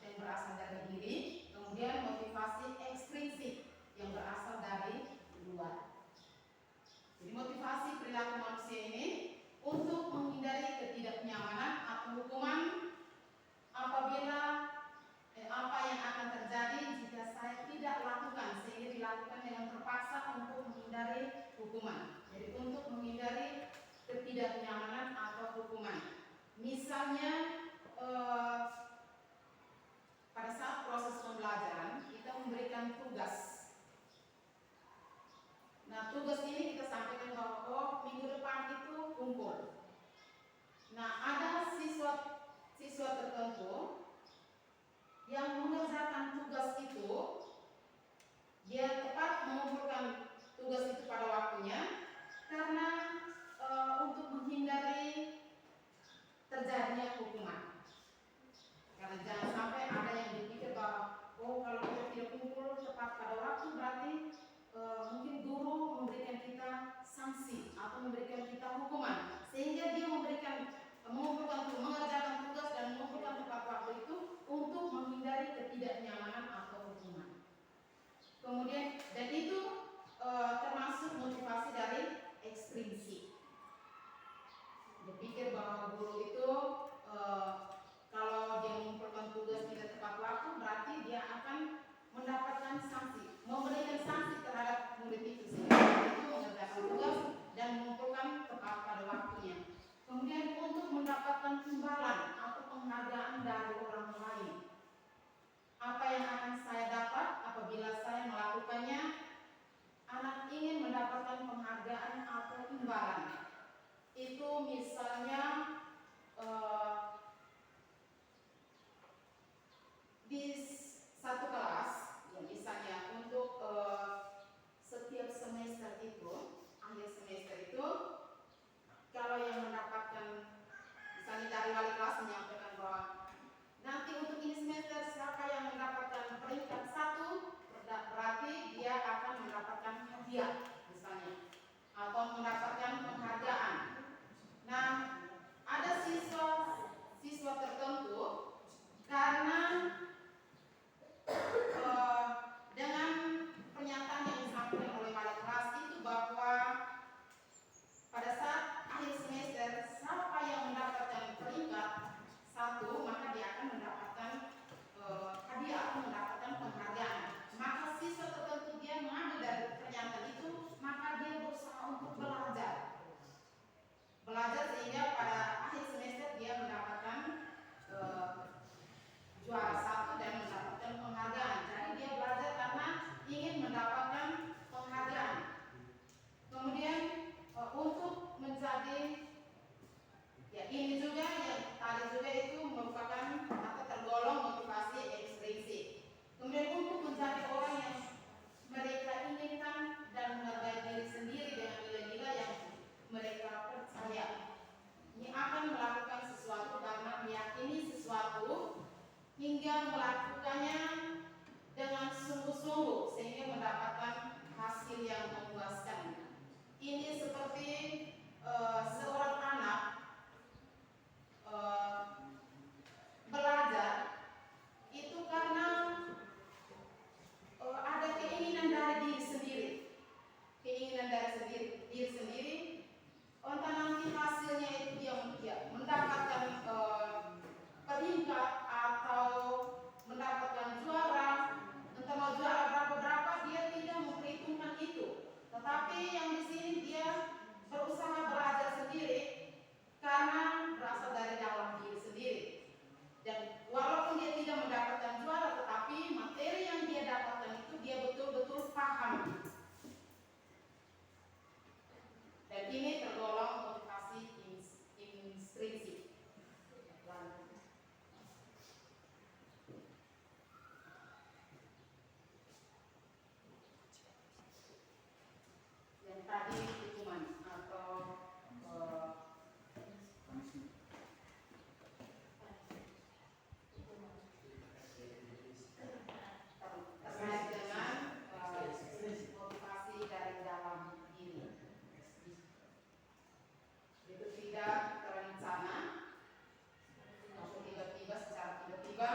yang berasal dari diri, kemudian motivasi ekstrinsik yang berasal dari luar. Jadi motivasi perilaku manusia ini untuk menghindari ketidaknyamanan atau hukuman apabila apa yang akan terjadi jika saya tidak lakukan, sehingga dilakukan dengan terpaksa untuk menghindari hukuman. Jadi untuk menghindari ketidaknyamanan atau hukuman. Misalnya pada saat proses pembelajaran kita memberikan tugas. Nah tugas ini kita sampaikan bahwa oh minggu depan itu kumpul. Nah ada siswa tertentu yang mengerjakan tugas itu, dia tepat mengumpulkan tugas itu pada waktunya karena untuk menghindari terjadinya hukuman. Karena jangan sampai ada yang berpikir bahwa oh kalau kita tidak kumpul tepat pada waktu berarti mungkin guru memberikan kita sanksi atau memberikan kita hukuman, sehingga dia mengerjakan tugas dan mengumpulkan tepat waktu itu untuk menghindari ketidaknyamanan atau hukuman. Kemudian dan itu termasuk motivasi dari ekstrinsik. Berpikir bahwa guru itu kalau dia mengumpulkan tugas tidak tepat waktu berarti dia akan mendapatkan sanksi, memberikan sanksi terhadap murid itu sehingga itu mengerjakan tugas dan mengumpulkan tepat pada waktunya. Kemudian untuk mendapatkan imbalan atau penghargaan dari orang lain. Apa yang akan saya dapat apabila saya melakukannya? Anak ingin mendapatkan penghargaan atau imbalan. Itu misalnya di satu kelas, ya misalnya untuk setiap semester itu, akhir semester itu, kalau yang mendapatkan, misalnya dari wali kelas menyampaikan bahwa nanti untuk ini semester siapa yang mendapatkan peringkat 1, berarti dia akan mendapatkan hadiah misalnya, atau mendapatkan penghargaan. Nah, ada siswa tertentu karena dengan pernyataan yang disampaikan oleh wali kelas itu bahwa pada saat akhir semester siapa yang mendapatkan peringkat 1 maka dia akan mendapatkan hadiah atau mendapatkan penghargaan. Maka siswa tertentu dia mengambil dari pernyataan itu, maka dia berusaha untuk belajar keinginan dari diri sendiri, entah nanti hasilnya itu dia mendapatkan peringkat atau mendapatkan juara, entah mau juara berapa dia tidak memperhitungkan itu. Tetapi yang di sini dia berusaha belajar sendiri karena berasal dari dalam diri sendiri. Dan walaupun dia tidak mendapatkan juara, tetapi materi yang dia dapatkan itu dia betul-betul paham. Dan ini tergolong motivasi intrinsik. Yang tadi hukuman atau terkait dengan motivasi dari dalam diri. Itu tidak terencana atau tiba-tiba, secara tiba-tiba.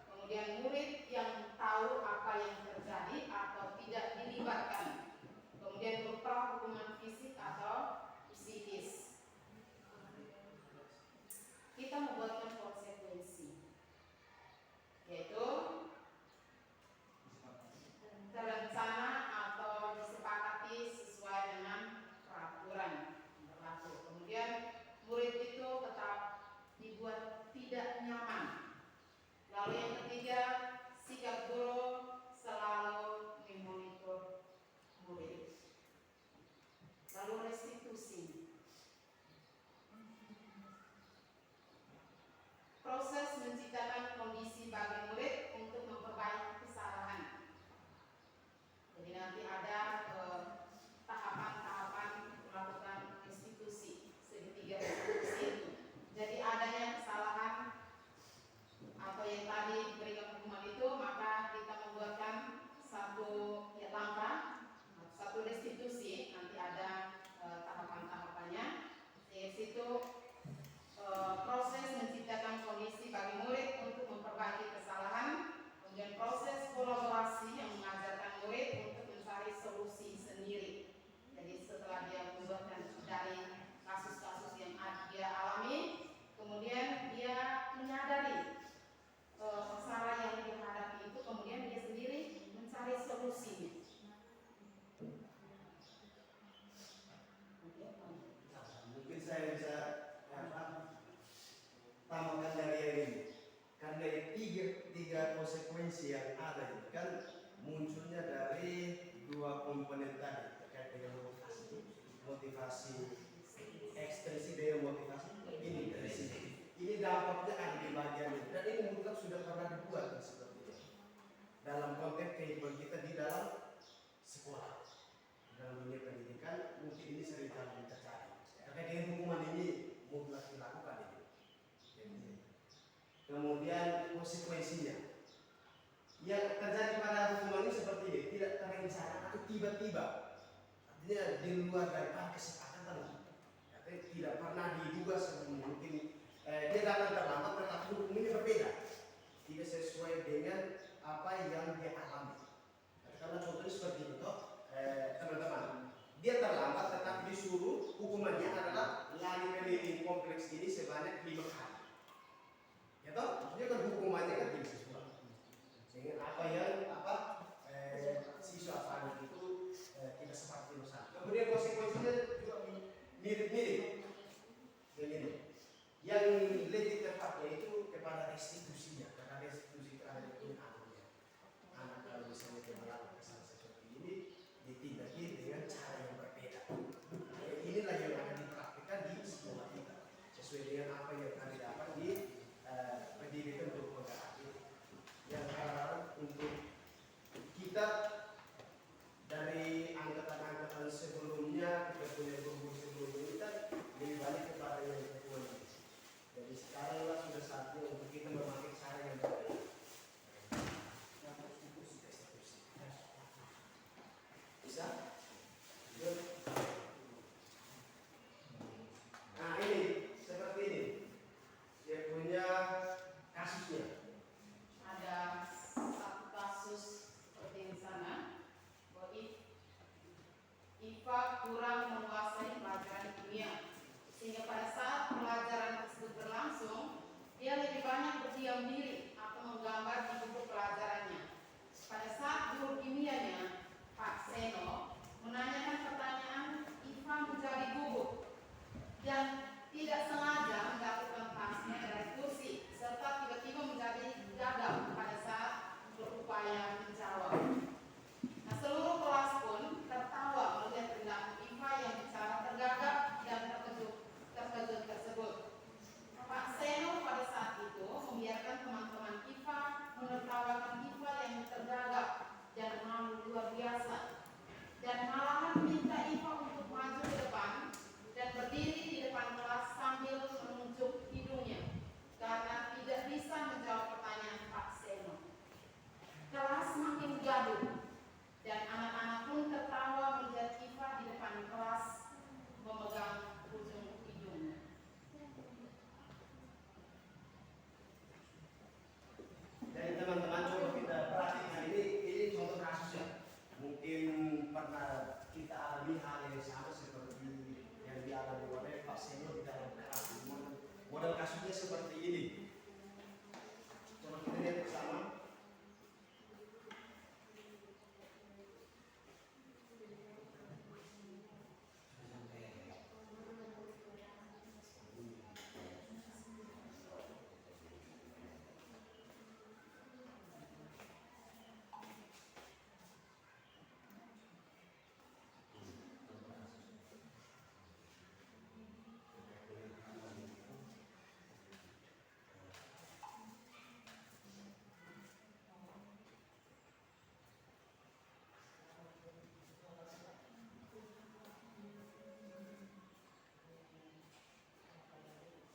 Kemudian murid yang tahu apa yang terjadi atau tidak dilibatkan. Kemudian berupa hukuman fisik atau psikis. Kita membuatkan konsekuensi, yaitu terencana atau disepakati sesuai dengan peraturan berlaku. Kemudian murid itu tetap dibuat tidak nyaman. Lalu yang ketiga, sikap guru selalu memonitor murid. Lalu restitusi. Proses menciptakan kondisi bagi murid untuk memperbaiki kesalahan. Jadi nanti ada tahapan-tahapan melakukan restitusi, segitiga restitusi itu. Jadi adanya kesalahan atau yang tadi diberikan hukuman itu, maka kita membuatkan satu langkah, satu restitusi. Nanti ada tahapan-tahapannya. Di situ proses menciptakan kondisi bagi murid untuk memperbaiki kesalahan, kemudian proses kolaborasi yang mengajarkan murid untuk mencari solusi sendiri. Jadi setelah dia membuatkan dari kasus-kasus yang dia alami, kemudian dia menyadari masalah yang dihadapi itu, kemudian dia sendiri mencari solusinya. Mungkin saya bisa tambahkan dari yang ini. Kan dari tiga konsekuensi yang ada itu kan munculnya dari dua komponen tadi terkait dengan motivasi ekstrinsi dengan motivasi intrinsik. Ini dampaknya ada di bagian ini, dan ini mutlak sudah pernah dibuat seperti ini dalam konteks kehidupan kita di dalam sekolah, dalam dunia pendidikan. Mungkin ini sering kali kita cari terkait dengan hukuman ini mutlak dilakukan ini. Kemudian konsekuensinya yang terjadi pada hukuman ini seperti ini, tidak terencana atau tiba-tiba, artinya di luar daripada kesepakatan, tidak pernah diduga sebelumnya. Mungkin dia datang terlambat, tetapi hukum ini berbeda, tidak sesuai dengan apa yang dia alami. Karena contohnya seperti itu, teman-teman, dia terlambat tetapi disuruh hukumannya adalah lari keliling kompleks ini sebanyak 5 kali. Ya toh, maksudnya kan hukumannya kan tidak sesuai dengan apa yang siswa tadi itu tidak seperti dosa. Kemudian konsekuensinya juga mirip-mirip dengan ini. Yang lebih tepat yaitu kepada restitusinya, karena restitusi itu ada di anaknya. Anak kalau misalnya dia melakukan kesalahan seperti ini, ditindaki dengan cara yang berbeda. Inilah yang akan dipraktikkan di sekolah kita, sesuai dengan apa yang tadi IFA kurang menguasai pelajaran kimia, sehingga pada saat pelajaran tersebut berlangsung, dia lebih banyak berdiam diri atau menggambar di buku pelajarannya. Pada saat guru kimianya, Pak Seno, menanyakan pertanyaan, IFA menjadi gugup dan tidak sengaja menjatuhkan tasnya dari kursi, serta tiba-tiba menjadi gagal pada saat berupaya menjawab. Nah, seluruh kelas pun tertawa melihat perilaku IFA yang bicara tergagap dan terkejut tersebut. Pak Seno pada saat itu membiarkan teman-teman IFA menertawakan IFA yang tergagap dan malu luar biasa, dan malahan meminta IFA untuk maju ke depan dan berdiri di depan kelas sambil menunjuk hidungnya karena tidak bisa menjawab pertanyaan Pak Seno. Kelas makin gaduh dan anak-anak pun tertawa melihat IFA di depan kelas memegang ujung hidungnya. Jadi teman-teman coba kita perhatikan ini contoh kasus ya. Mungkin pernah kita alami hal yang sama seperti yang dialami oleh Pak Seno di dalam kelas. Model kasusnya seperti ini. Coba kita lihat bersama.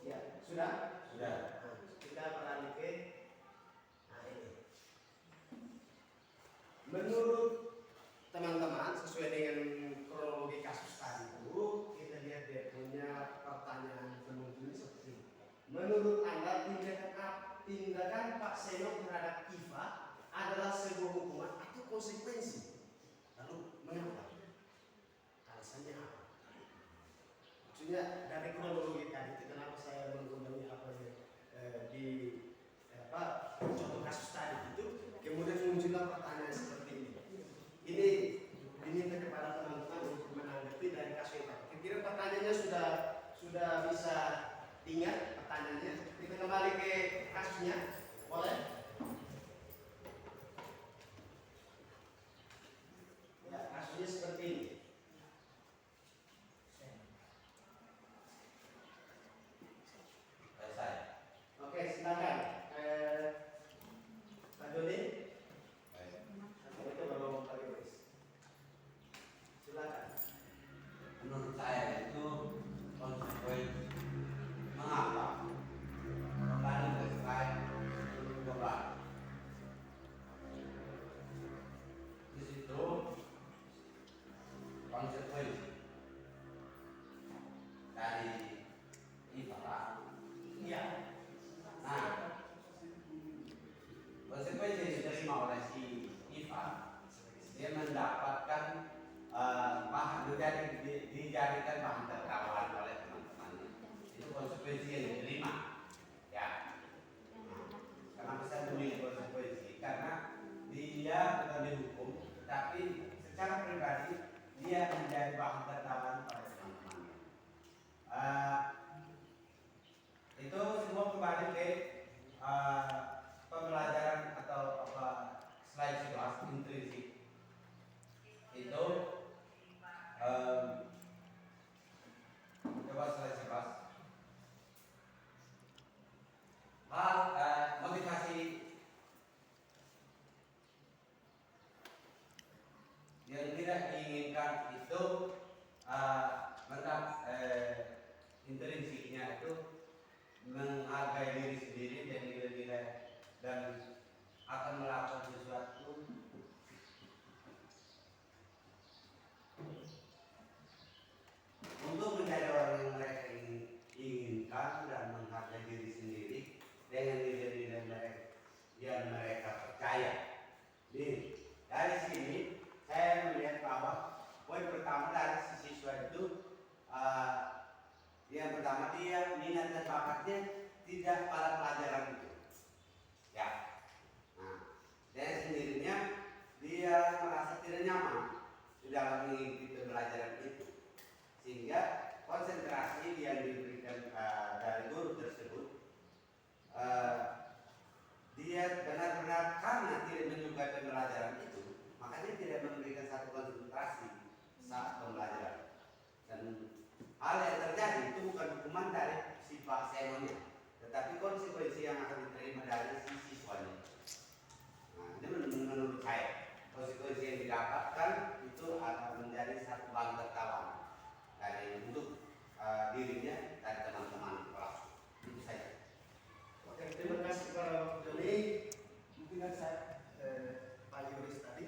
Ya, sudah? Sudah. Kita beralih ke ini. Menurut teman-teman, sesuai dengan kronologi kasus tadi itu, kita lihat dia punya pertanyaan penuntut seperti ini. Menurut Anda tindakan Pak Seno terhadap IFA adalah sebuah hukuman atau konsekuensi? Lalu mengapa? Alasannya apa? Maksudnya dari kronologi tadi itu kenapa saya mengulangi apa yang di contoh kasus tadi itu, kemudian muncullah pertanyaan seperti ini. Ini diminta kepada teman-teman untuk menanggapi dari kasus itu. Kira-kira pertanyaannya sudah bisa ingat pertanyaannya. Kita kembali ke kasusnya, boleh? Ya, kasusnya seperti ini. Oke, silakan. Pak Doni. Itu baru Pak Yoris. Silakan. Menurut saya itu konsekuensi. Mengapa? Karena terkait global. Di situ konsekuensi dari IFA. Iya. Nah, konsekuensi yang diterima oleh si IFA, dia mendapatkan bahan dijadikan bahan tertawaan oleh teman-temannya. Itu konsekuensi yang diterima. Ya. Kenapa saya memilih konsekuensi? Karena dia bukan dihukum, tapi secara pribadi dia menjadi bahan tertawaan oleh teman-temannya. Itu semua kembali ke pembelajaran atau slide 11 intrinsik. Itu coba slide 11. Motivasi yang tidak diinginkan itu intrinsiknya itu menghargai diri sendiri dan nilai-nilai dan akan melakukan sesuatu untuk menjadi orang yang mereka inginkan dan menghargai diri sendiri dengan nilai-nilai mereka yang mereka percaya. Jadi dari sini saya melihat bahwa poin pertama dari si siswa itu yang pertama dia minat dan bakatnya tidak pada pelajaran itu. Ya. Nah, dan sendirinya dia merasa tidak nyaman di dalam mengikuti pembelajaran itu, sehingga konsentrasi yang diberikan dari guru tersebut dia benar-benar karena tidak menyukai pembelajaran itu, makanya tidak memberikan satu konsentrasi saat pembelajaran. Dan hal yang terjadi itu bukan hukuman dari si Pak Senonya, tetapi konsekuensi yang akan diterima dari si siswanya. Nah, ini menurut saya konsekuensi yang didapatkan itu akan menjadi satu bahan tertawan dari untuk dirinya dan teman-teman kelas. Itu saja. Oke, terima kasih Pak Joni. Mungkin saya Pak Yuris tadi.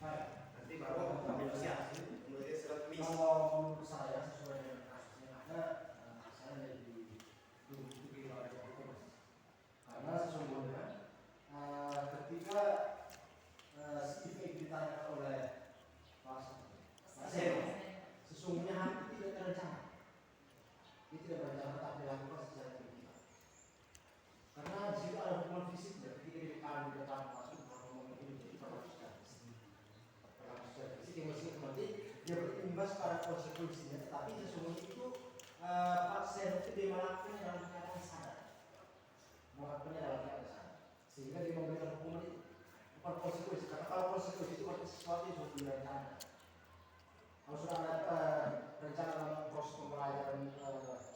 Baik. Nanti baru kami siap. Kemudian surat misi. Kalau menurut saya sesuai dengan kasus yang ada, saya lebih dukung oleh hukum. Karena sesungguhnya ketika si efek ditanyakan oleh Mas Seno, sesungguhnya hal itu tidak terencana. Itu tidak berencana tapi dilakukan secara tiba-tiba. Karena di situ ada hukuman fisik, ketika di depan masuk ngomong ini jadi perlakukan fisik yang mesti nanti dia berimbas pada konsekuensinya, tetapi sesungguhnya itu Pak Seno itu dia melakukannya dalam keadaan sadar, sehingga dia memberikan hukuman itu bukan konsekuensi. Karena kalau konsekuensi itu berarti sesuatu yang sudah direncanakan. Kalau sudah ada rencana dalam proses pembelajaran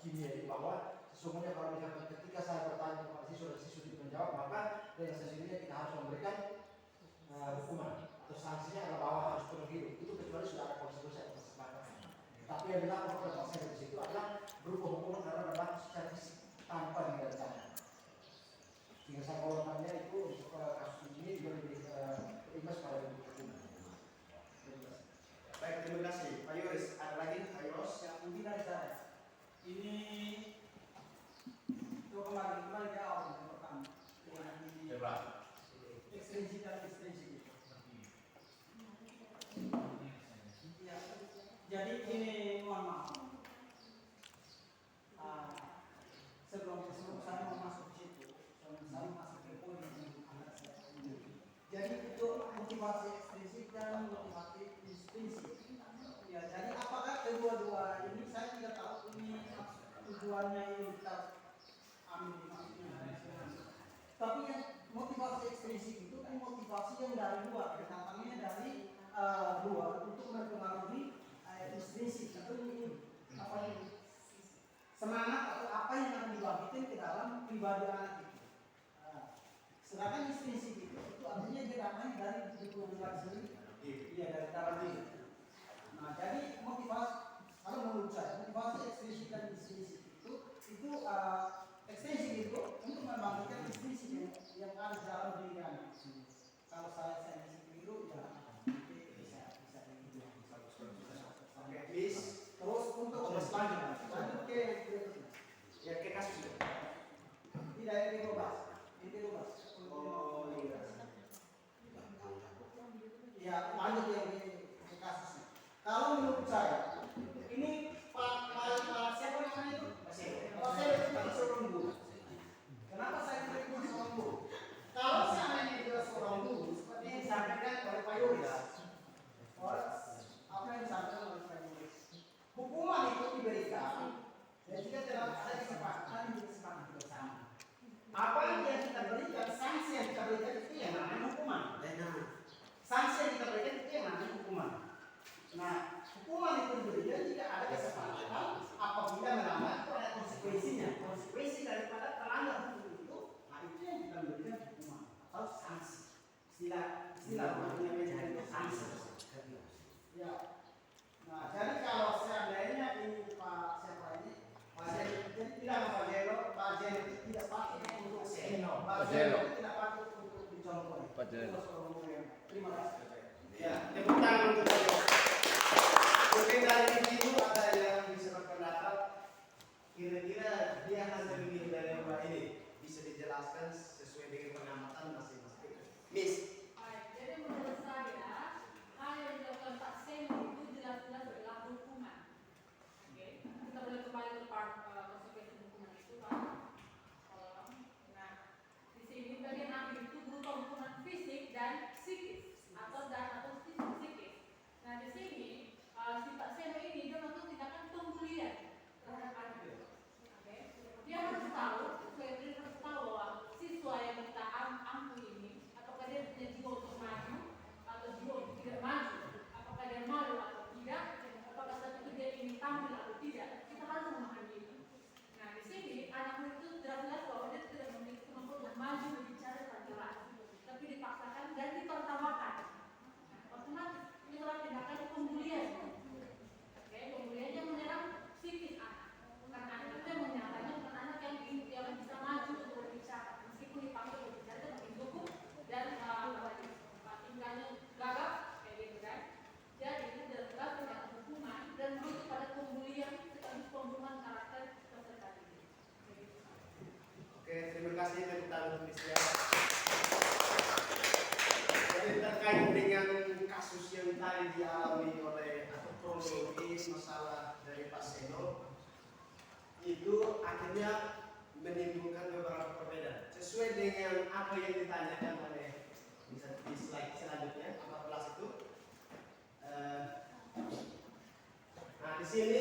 kimia itu bahwa sesungguhnya kalau misalkan ketika saya bertanya kepada siswa dan siswa tidak menjawab, maka dengan sesungguhnya kita harus memberikan hukuman atau sanksinya adalah bahwa harus penuh hidup. Itu kecuali sudah ada konsekuensi atau kesepakatan. Tapi yang dilakukan oleh Pak Seno di situ adalah berupa hukuman karena berlaku secara fisik tanpa direncanakan. Sehingga saya mengatakannya itu untuk kasus ini juga lebih berimbas pada hukuman. Baik, terima kasih. Pak Yuris, ada lagi Pak Yuros? Yang mungkin dari saya ini itu kembali ke awal yang pertama dengan ini ekstensi dan ekstensi. Ya, jadi ini mohon maaf. Sebelum saya mau masuk ke situ, sebelum saya masuk ke poin yang akan saya ini. Jadi itu motivasi ekstrinsik dan motivasi intrinsik. Ya, jadi apakah kedua-dua ini saya tidak tahu ini tujuannya ini kita ambil maksudnya. Tapi yang motivasi ekstrinsik itu kan motivasi yang dari luar, datangnya dari luar untuk mempengaruhi intrinsik atau ini apa ini semangat atau apa yang akan dibangkitkan ke dalam pribadi anak itu. Sedangkan intrinsik itu artinya dia datang dari diri sendiri, iya dari dalam diri. Nah, jadi motivasi, kalau menurut saya motivasi ekstrinsik dan intrinsik itu ekstrinsik itu untuk membangkitkan intrinsik yang ada di dalam diri anak. Kalau saya keliru ya bisa Oke, Miss. terus untuk lanjut ke Ya, ke kasus. tidak yang dirubah. Oh, iya. Ya, lanjut yang ke kasusnya. Kalau menurut saya, ini Pak siapa namanya itu? Pak Seno itu seorang guru. Kenapa saya tidak seorang guru? Kalau seandainya dia seorang guru, seperti yang disampaikan oleh Pak Yuris, apa yang disampaikan oleh Pak Yuris, hukuman itu diberikan dan jika tidak ada kesepakatan bersama. Apa yang kita berikan, sanksi yang kita berikan itu yang namanya hukuman. Sanksi yang kita berikan itu yang namanya hukuman. Nah, hukuman itu tadi dialami oleh atau kronologis masalah dari Pak Seno itu akhirnya menimbulkan beberapa perbedaan sesuai dengan apa yang ditanyakan oleh di slide selanjutnya 14 itu. Nah di sini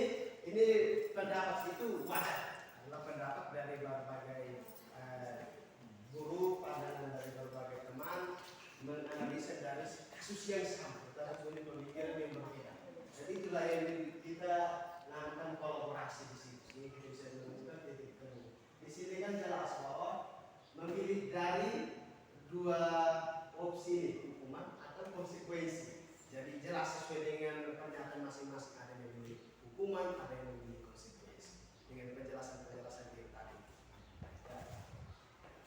ini pendapat itu wajar adalah pendapat dari berbagai guru, pandangan dari berbagai teman menganalisa dari kasus yang sama tetapi pemikiran yang berbeda. Jadi itulah yang kita lakukan kolaborasi di sini. Ini kita bisa menemukan titik temu. Di sini kan jelas bahwa memilih dari dua opsi ini, hukuman atau konsekuensi. Jadi jelas sesuai dengan pernyataan masing-masing, ada yang memilih hukuman, ada yang memilih konsekuensi dengan penjelasan-penjelasan yang tadi.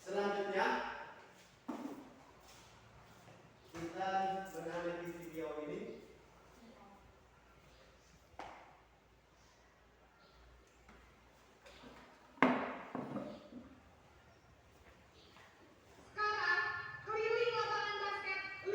Selanjutnya kita mengamati video ini. Sekarang keliling lapangan basket 5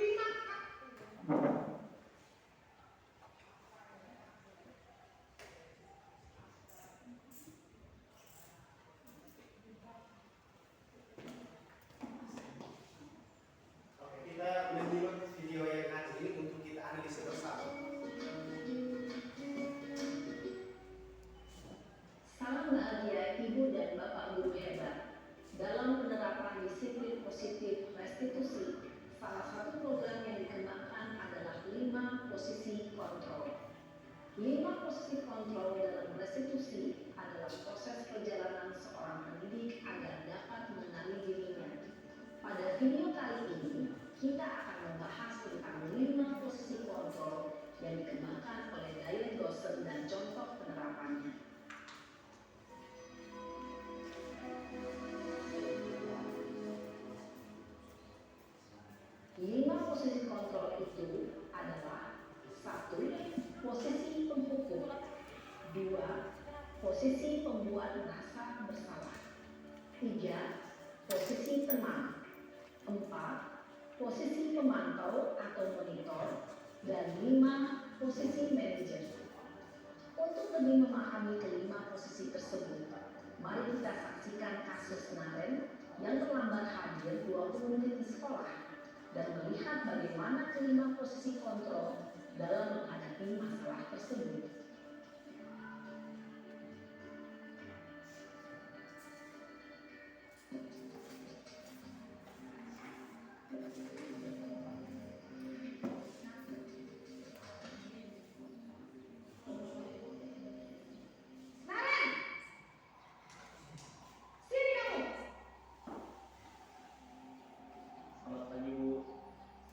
Oke, kita menyimak video yang ada ini untuk kita analisa bersama. Salam bahagia Ibu dan Bapak Guru hebat. Dalam penerapan disiplin positif restitusi, salah satu program yang dikembangkan adalah 5 posisi kontrol. 5 posisi kontrol dalam restitusi adalah proses perjalanan seorang pendidik agar dapat mengenali dirinya. Pada video kali ini, kita akan membahas tentang 5 posisi kontrol yang dikembangkan oleh Diane Dawson dan contoh penerapannya. 5 posisi kontrol itu adalah 1. Posisi penghukum, 2. Posisi pembuat merasa bersalah, 3. Posisi teman, 4. Posisi pemantau atau monitor, dan 5. Posisi manajer. Untuk lebih memahami kelima posisi tersebut, mari kita saksikan kasus Naren yang terlambat hadir 20 menit di sekolah dan melihat bagaimana kelima posisi kontrol dalam menghadapi masalah tersebut. Naren, sini kamu. Selamat pagi, Bu.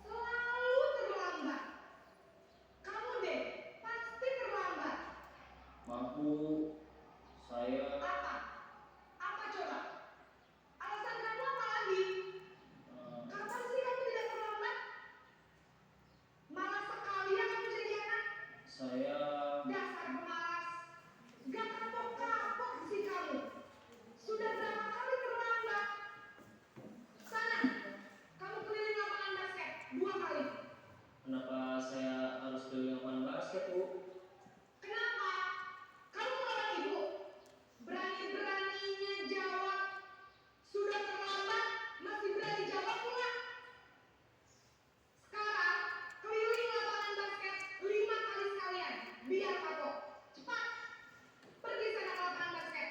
Selalu terlambat. Kamu deh, pasti terlambat. Maaf, Bu. Saya Apa? Apa coba? Alasan kamu apa lagi? eh, Kapan sih kamu tidak terlambat? Malas sekali ya kamu jadi anak. saya Dasar pemalas. Gak kapok-kapok sih kamu. Sudah berapa kali terlambat? Sana, kamu keliling lapangan basket 2 kali. kenapa saya harus keliling lapangan basket, Bu? Kenapa? Kamu melawan ibu. Berani-beraninya jawab. Sudah terlambat, masih berani jawab pula. Sekarang, keliling lapangan basket 5 kali sekalian. Biar kapok. Cepat. Pergi sana ke lapangan basket.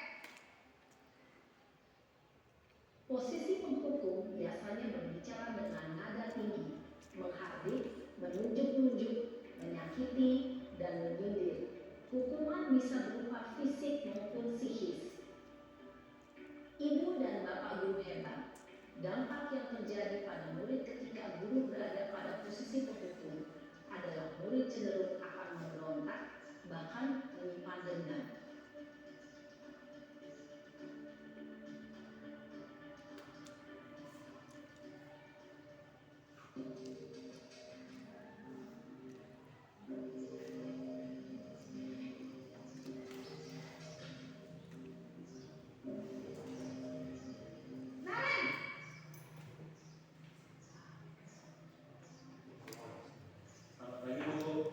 Posisi penghukum biasanya berbicara dengan nada tinggi, menghardik, menunjuk-nunjuk, menyakiti, dan menyindir. Hukuman bisa berupa fisik maupun psikis. Ibu dan Bapak Guru hebat, dampak yang terjadi pada murid ketika guru berada pada posisi penghukum adalah murid cenderung akan memberontak, bahkan menyimpan dendam. Naren, Selamat pagi, Bu.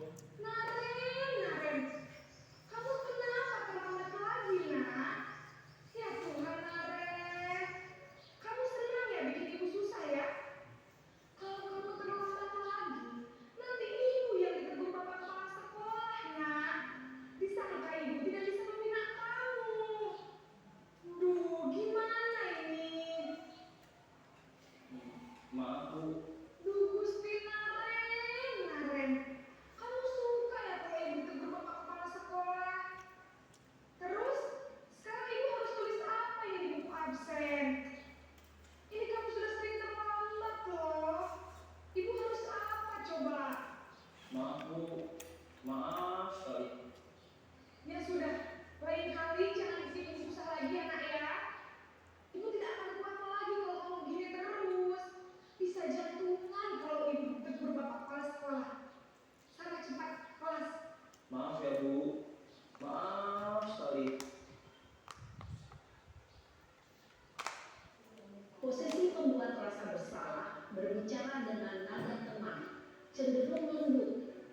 Maaf sekali. Ya sudah, lain kali jangan bikin ibu susah lagi ya nak ya. Ibu tidak akan kuat lagi kalau kamu gini terus. Bisa jantungan kalau ibu tegur bapak kepala sekolah. Sana cepat kelas. Maaf ya Bu. Maaf sekali. Posisi pembuat rasa bersalah berbicara dengan nada tenang, cenderung lembut.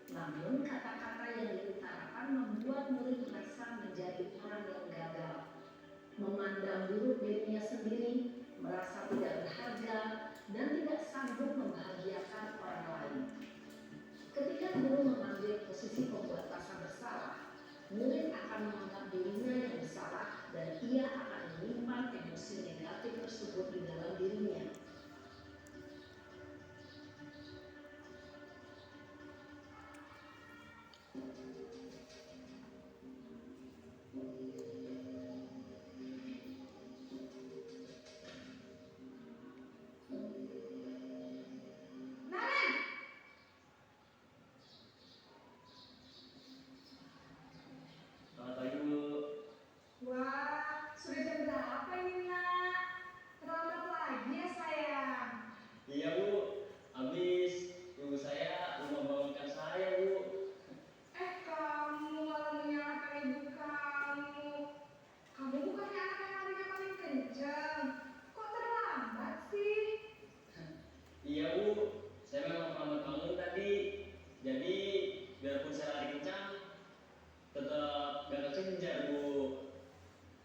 Namun kata-kata yang diutarakan membuat murid merasa menjadi orang yang gagal, memandang buruk dirinya sendiri, merasa tidak berharga, dan tidak sanggup membahagiakan orang lain. Ketika guru mengambil posisi pembuat rasa bersalah, murid akan menganggap dirinya yang bersalah dan ia akan menyimpan emosi negatif tersebut di dalam dirinya. Naren! Selamat pagi Bu. Wah, sudah jam berapa ini nak? Terlambat lagi ya sayang. Iya Bu. Habis ibu saya belum membangunkan saya Bu. Kamu malah menyalahkan ibu kamu. Kamu bukannya anak yang larinya paling kencang. Kok terlambat sih? Iya Bu. Saya memang terlambat bangun tadi. Jadi biarpun saya lari kencang, tetap gak kekejar Bu.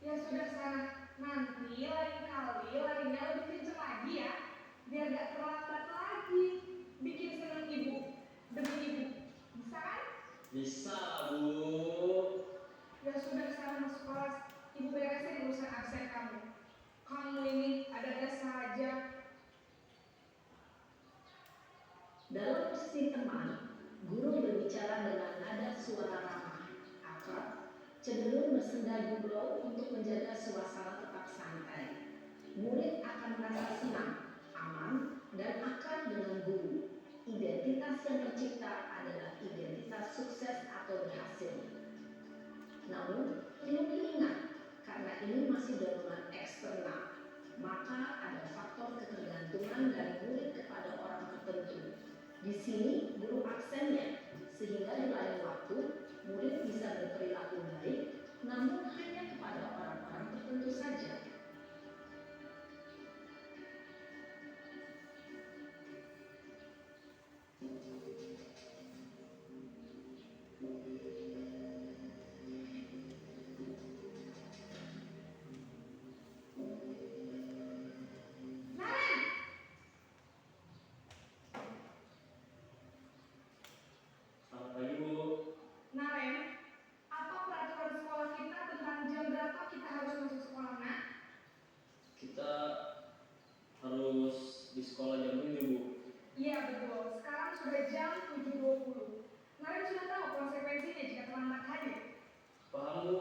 Ya sudah sana. Nanti lain kali larinya lebih kencang lagi ya. Biar gak terlambat lagi. Bikin senang ibu. Demi ibu. Bisa kan? Bisa Bu. Ya sudah sekarang masuk kelas. Ibu beresin urusan absen kamu. Kamu ini ada-ada saja. Dalam posisi teman, guru berbicara dengan nada suara ramah, akrab, cenderung bersenda gurau untuk menjaga suasana tetap santai. Murid akan merasa senang, aman, dan akrab dengan guru. Identitas yang tercipta adalah identitas sukses atau berhasil. Namun, perlu diingat, karena ini masih dorongan eksternal, maka ada faktor ketergantungan dari murid kepada orang tertentu. Di sini, guru aksennya, sehingga di lain waktu, murid bisa berperilaku baik, namun hanya kepada orang-orang tertentu saja. Selamat pagi Bu. Naren, apa peraturan sekolah kita tentang jam berapa kita harus masuk sekolah, nak? Kita harus di sekolah jam 7 Bu. Iya betul, sekarang sudah jam 7.20. Naren sudah tahu konsekuensinya jika terlambat hadir. Paham Bu.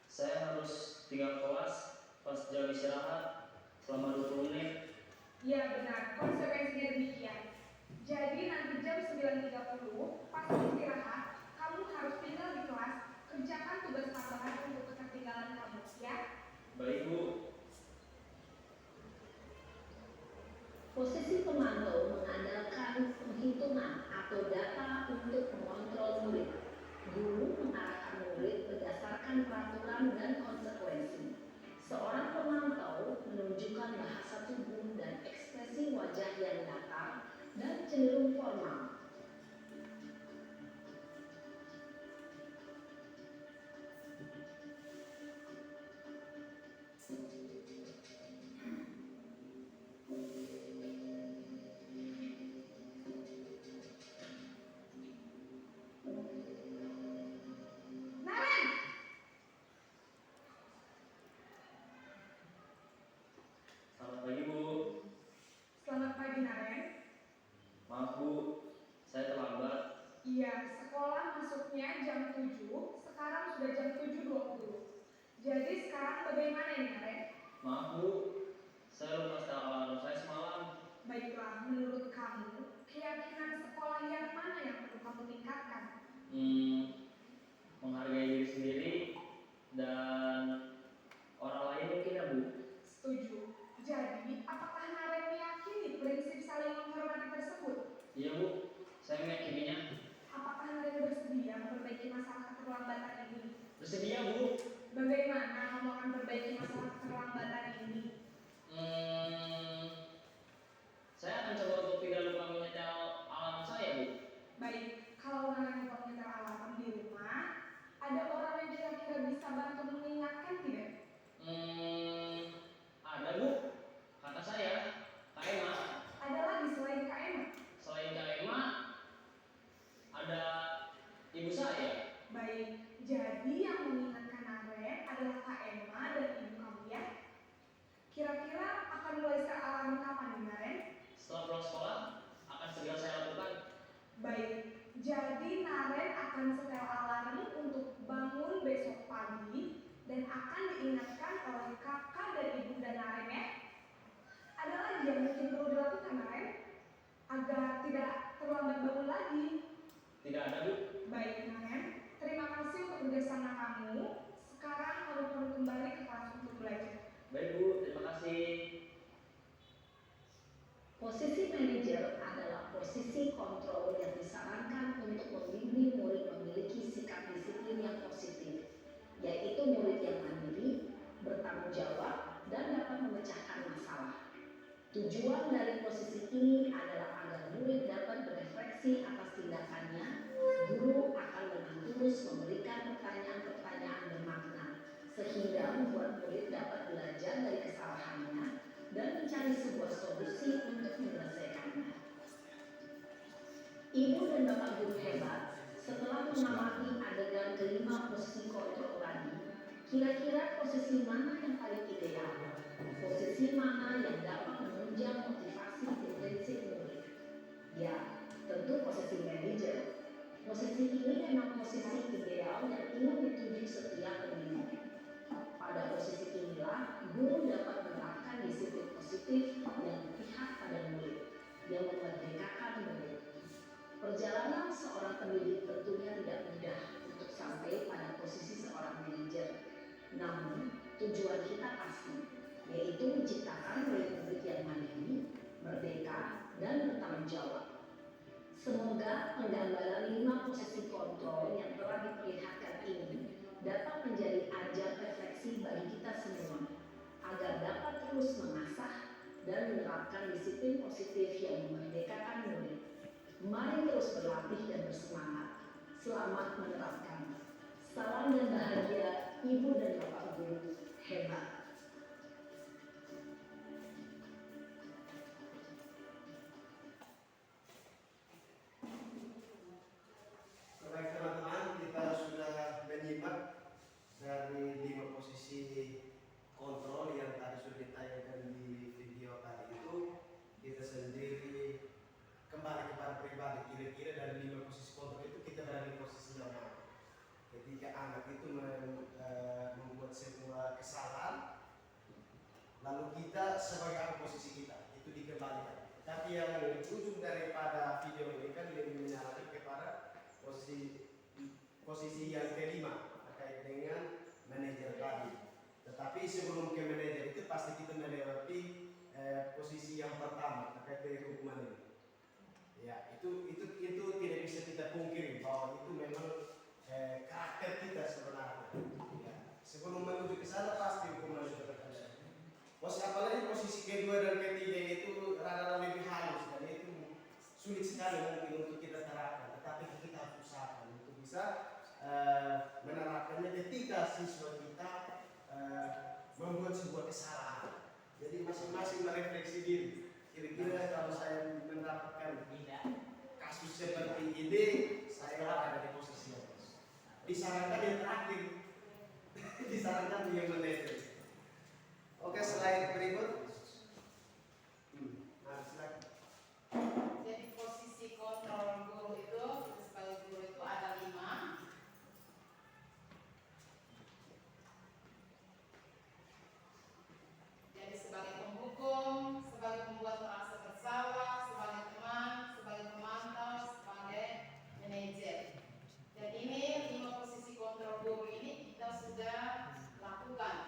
Saya harus tinggal kelas pas jam istirahat selama 20 menit. Iya benar, konsekuensinya demikian. Jadi nanti jam 9.30, pas istirahat, kamu harus tinggal di kelas, kerjakan tugas tambahan untuk ketertinggalan kamu, ya? Baik Bu. Posisi pemantau mengandalkan penghitungan atau data untuk mengontrol murid. Guru mengarahkan murid berdasarkan peraturan dan konsekuensi. Seorang pemantau menunjukkan bahasa tubuh dan ekspresi wajah yang datar dan cenderung formal. Naren! Selamat pagi Bu. Selamat pagi Naren. Maaf Bu, saya terlambat. Iya, sekolah masuknya jam 7, sekarang sudah jam 7.20. Jadi sekarang bagaimana ini Naren? Maaf Bu, saya lupa setel alarm saya semalam. Baiklah, menurut kamu, keyakinan sekolah yang mana yang perlu kamu tingkatkan? Bersedia, Bu? Bagaimana kamu akan perbaiki masalah keterlambatan ini? Saya akan coba untuk tidak lupa menyetel alarm saya, Bu. Baik, kalau Naren lupa menyetel alarm di rumah, ada orang yang kira-kira bisa bantu mengingatkan tidak? Ada, Bu. Kata saya, Kak Emma. Ada lagi selain Kak Emma? Selain Kak Emma, ada ibu saya. Baik, jadi yang mengingatkan Naren adalah Kak Emma dan ibu kamu ya? Kira-kira akan mulai set alarm kapan nih Naren? Setelah pulang sekolah, akan segera saya lakukan. Baik, jadi Naren akan setel alarm untuk bangun besok pagi dan akan diingatkan oleh kakak dan ibu dan Naren ya. Ada lagi yang mungkin perlu dilakukan Naren agar tidak terlambat bangun lagi. Tidak ada, Bu. Baik Naren, terima kasih untuk kerjasama kamu. Sekarang kamu perlu kembali ke kelas untuk belajar. Baik, Bu. Terima kasih. Posisi manajer adalah posisi kontrol yang disarankan untuk membimbing murid memiliki sikap disiplin yang positif, yaitu murid yang mandiri, bertanggung jawab, dan dapat memecahkan masalah. Tujuan dari posisi ini adalah agar murid dapat berefleksi atas tindakannya. Guru akan lebih tulus memberikan pertanyaan-pertanyaan bermakna, sehingga membuat murid dapat belajar dari kesalahannya dan mencari sebuah solusi untuk menyelesaikannya. Ibu dan bapak guru hebat, setelah mengamati adegan kelima posisi kontrol tadi, kira-kira posisi mana yang paling ideal? Posisi mana yang dapat menunjang motivasi intensif murid? Ya, tentu posisi manajer. Posisi ini memang posisi ideal dan ingin dituju setiap pendidik. Pada posisi inilah, guru dapat menerapkan disiplin positif yang berpihak pada murid, yang memerdekakan murid. Perjalanan seorang pendidik tentunya tidak mudah untuk sampai pada posisi seorang manajer. Namun, tujuan kita pasti, yaitu menciptakan murid-murid yang mandiri, merdeka, dan bertanggung jawab. Semoga penggambaran 5 posisi kontrol yang telah diperlihatkan ini dapat menjadi ajang refleksi bagi kita semua, agar dapat terus mengasah dan menerapkan disiplin positif yang memerdekakan murid. Mari terus berlatih dan bersemangat. Selamat menerapkan. Salam dan bahagia, Ibu dan Bapak Guru hebat. Baik teman-teman, kita sudah menyimak dari 5 posisi kontrol yang tadi sudah ditayangkan di video tadi itu. Kita sendiri kembali kepada pribadi, kira-kira dari 5 posisi kontrol itu kita berada di posisi yang mana? Ketika anak itu membuat sebuah kesalahan, lalu kita sebagai apa posisi kita itu dikembalikan. Tapi yang ujung daripada video ini kan lebih menyarankan kepada posisi yang kelima terkait dengan manajer tadi. Tetapi sebelum ke manajer itu pasti kita melewati posisi yang pertama terkait dengan hukuman ini. Ya, itu tidak bisa kita pungkiri bahwa itu memang karakter kita sebenarnya. Ya, sebelum menuju ke sana pasti hukuman sudah terjadi. Apalagi posisi kedua dan ketiga itu rada lebih halus dan itu sulit sekali mungkin untuk kita terapkan. Tetapi kita harus usahakan untuk bisa menerapkannya ketika siswa kita membuat sebuah kesalahan. Jadi masing-masing merefleksi diri. Kira-kira kalau saya mendapatkan kasus seperti ini, saya ada di posisi yang disarankan yang terakhir, disarankan yang manajer. Oke, slide berikut. Nah, silakan. Jadi posisi kontrol guru itu, sebagai guru itu ada 5. Jadi sebagai penghukum, sebagai pembuat merasa bersalah, sebagai teman, sebagai pemantau, sebagai manajer. Dan ini 5 posisi kontrol guru ini kita sudah lakukan.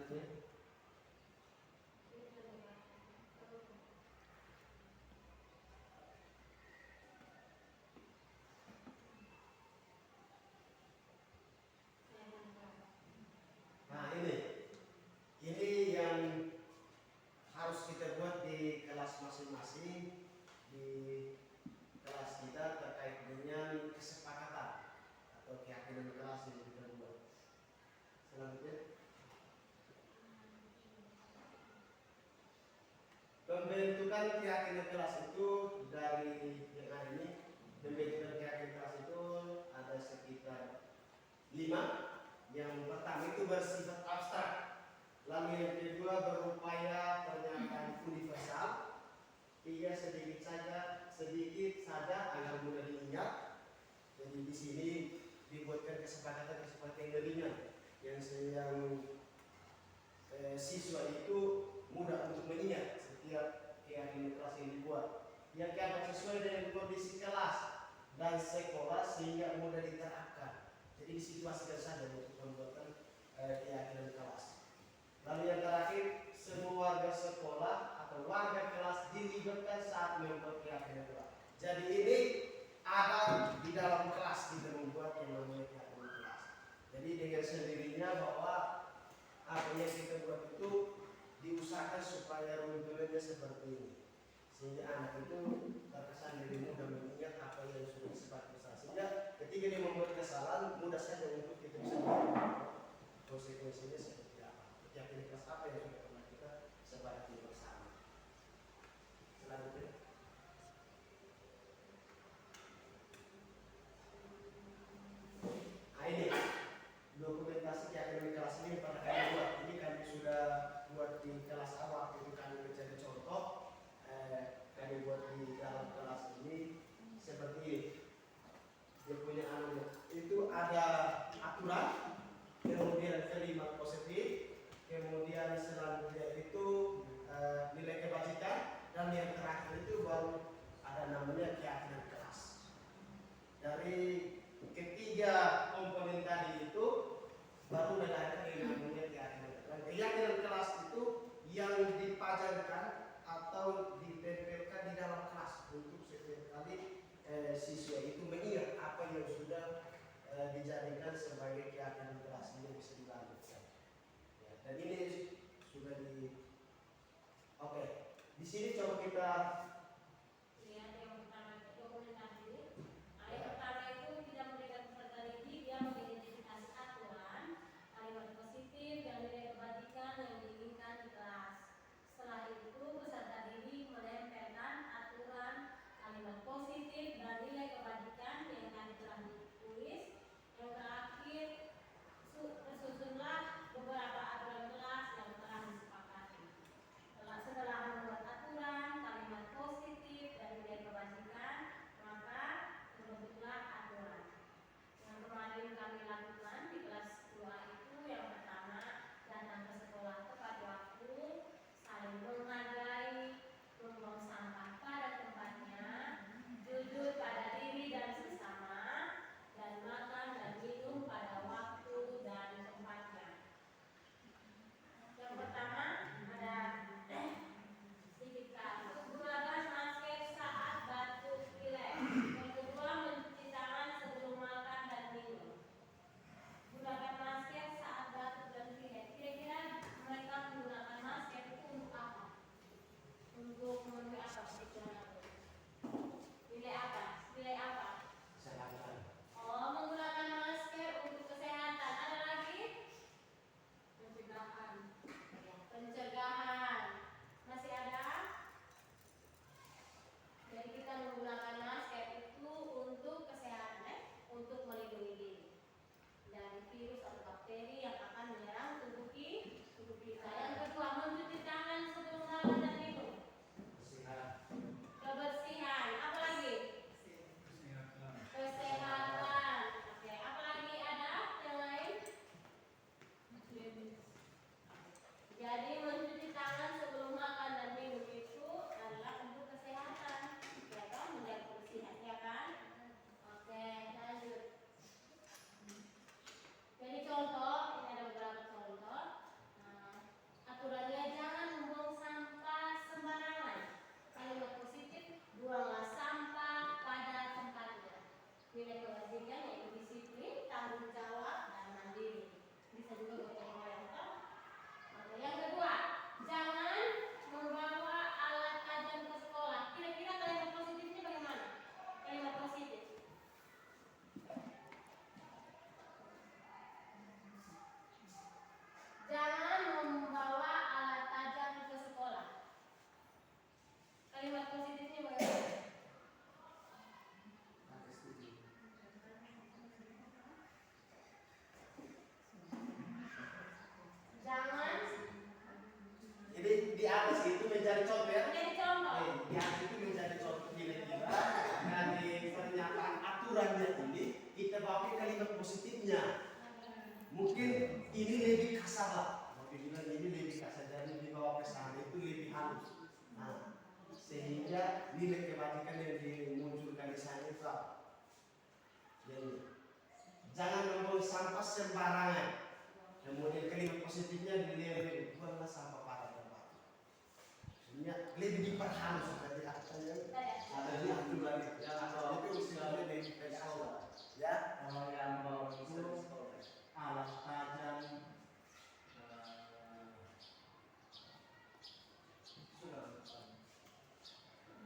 Selanjutnya. Nah ini yang harus kita buat di kelas masing-masing, di kelas kita terkait dengan kesepakatan atau keyakinan kelas yang kita buat. Selanjutnya, pembentukan keyakinan kelas itu dari yang ada ini, pembentukan keyakinan kelas itu ada sekitar 5. Yang pertama itu bersifat abstrak, lalu yang kedua berupaya pernyataan universal, 3 sedikit saja agar mudah diingat. Jadi di sini dibuatkan kesepakatan yang ringan yang siswa itu mudah untuk mengingat setiap keyakinan kelas yang dibuat. Yang keempat, sesuai dengan kondisi kelas dan sekolah sehingga mudah diterapkan. Jadi disituasikan saja untuk pembuatan keyakinan kelas. Lalu yang terakhir, semua warga sekolah atau warga kelas dilibatkan saat membuat keyakinan kelas. Jadi ini ada di dalam kelas kita membuat yang namanya keyakinan kelas. Jadi dengan sendirinya bahwa apa yang kita buat itu diusahakan supaya runtuhannya seperti ini, sehingga anak itu terkesan lebih mudah mengingat apa yang sudah disepakati. Sehingga ketika dia membuat kesalahan mudah saja untuk kita bisa mengetahui konsekuensinya seperti apa, keyakinan kelas apa yang sudah pernah kita sepakati bersama. Selanjutnya. Nah ini dokumentasi keyakinan kelas ini pada kami buat. Ini kami sudah buat di kelas awal, itu kami menjadi contoh. Kami buat di dalam kelas ini seperti ini. Dia punya anunya. Itu ada aturan, kemudian kelima positif, kemudian selanjutnya itu nilai kebajikan, dan yang terakhir itu baru ada namanya keyakinan kelas. Dari ketiga komponen tadi itu baru melahirkan yang namanya keyakinan kelas. Keyakinan kelas itu yang dipajangkan atau ditempelkan di dalam kelas untuk setiap kali siswa itu mengingat apa yang sudah dijadikan sebagai keyakinan kelas ini bisa dilanjutkan. Ya, dan ini sudah oke. Di sini coba kita Lihat yang pertama dokumentasi. Yang pertama itu tidak memberikan peserta didik yang mengidentifikasi aturan, kalimat positif dan nilai kebajikan yang diinginkan di kelas. Setelah itu peserta didik menempelkan aturan, kalimat positif dan nilai kebajikan yang tadi telah ditulis. Yang terakhir tersusunlah beberapa aturan kelas yang telah disepakati. Setelah membuat aturan, kalimat positif positifnya. Mungkin ini lebih kasar lah. Mau bilang ini lebih kasar, jadi dibawa ke sana itu lebih halus. Nah, sehingga nilai kebajikan yang dimunculkan di sana itu apa? Jadi, jangan membuang sampah sembarangan. Kemudian kalimat positifnya dilihat buanglah sampah pada tempat. Lebih diperhalus dari ada di aturan itu. Itu istilahnya lebih personal. Ya. Kalau yang bawa itu alat tajam,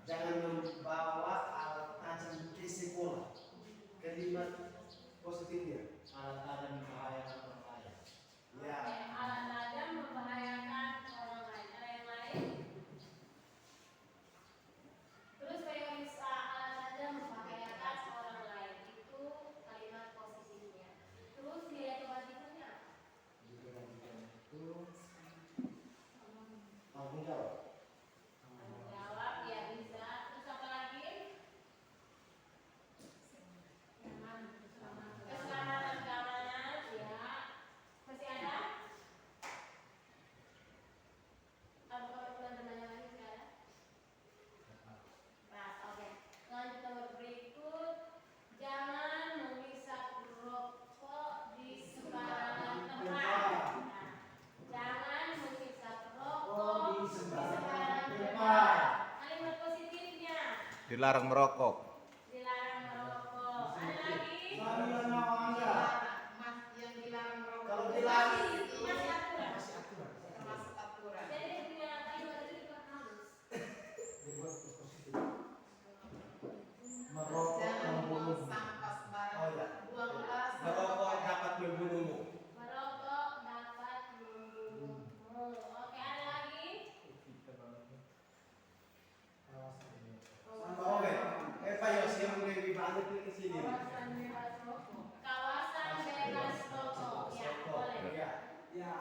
Jangan membawa alat tajam ke sekolah. Kalimat positifnya. alat tajam membahayakan orang lain. Ya. Alat tajam membahayakan orang lain. Ada yang lain? Terus kayak bisa alat tajam membahayakan orang lain. Itu kalimat positifnya. Terus nilai kebalikannya apa? Itu Tanggung jawab. Jawab ya bisa. Terus apa lagi? Keselamatan keamanan ya. Masih ada? Apakah teman-teman yang lain masih ada? Nah, oke. Lanjut nomor berikut. Jangan menghisap rokok di sembarangan tempat. Nah, jangan menghisap rokok di sembarangan tempat. Kalimat positifnya. Dilarang merokok. Dilarang merokok. Ada lagi? Marilah nyawa Anda. Yang dilarang merokok. Kalau dilarang Masih aturan. Masih aturan. Termasuk aturan. Jadi dia punya kalimat itu diperhalus. Dibuat positif. Merokok Jangan buang membunuh. sampah sembarangan. Oh ya. Buanglah sampah. Merokok dapat membunuhmu. Merokok dapat membunuhmu. Oke, ada lagi? Oke. Pak Yos yang lebih banyak di sini. Kawasan bebas rokok. Kawasan bebas rokok. Ya, boleh. Ya. Ya.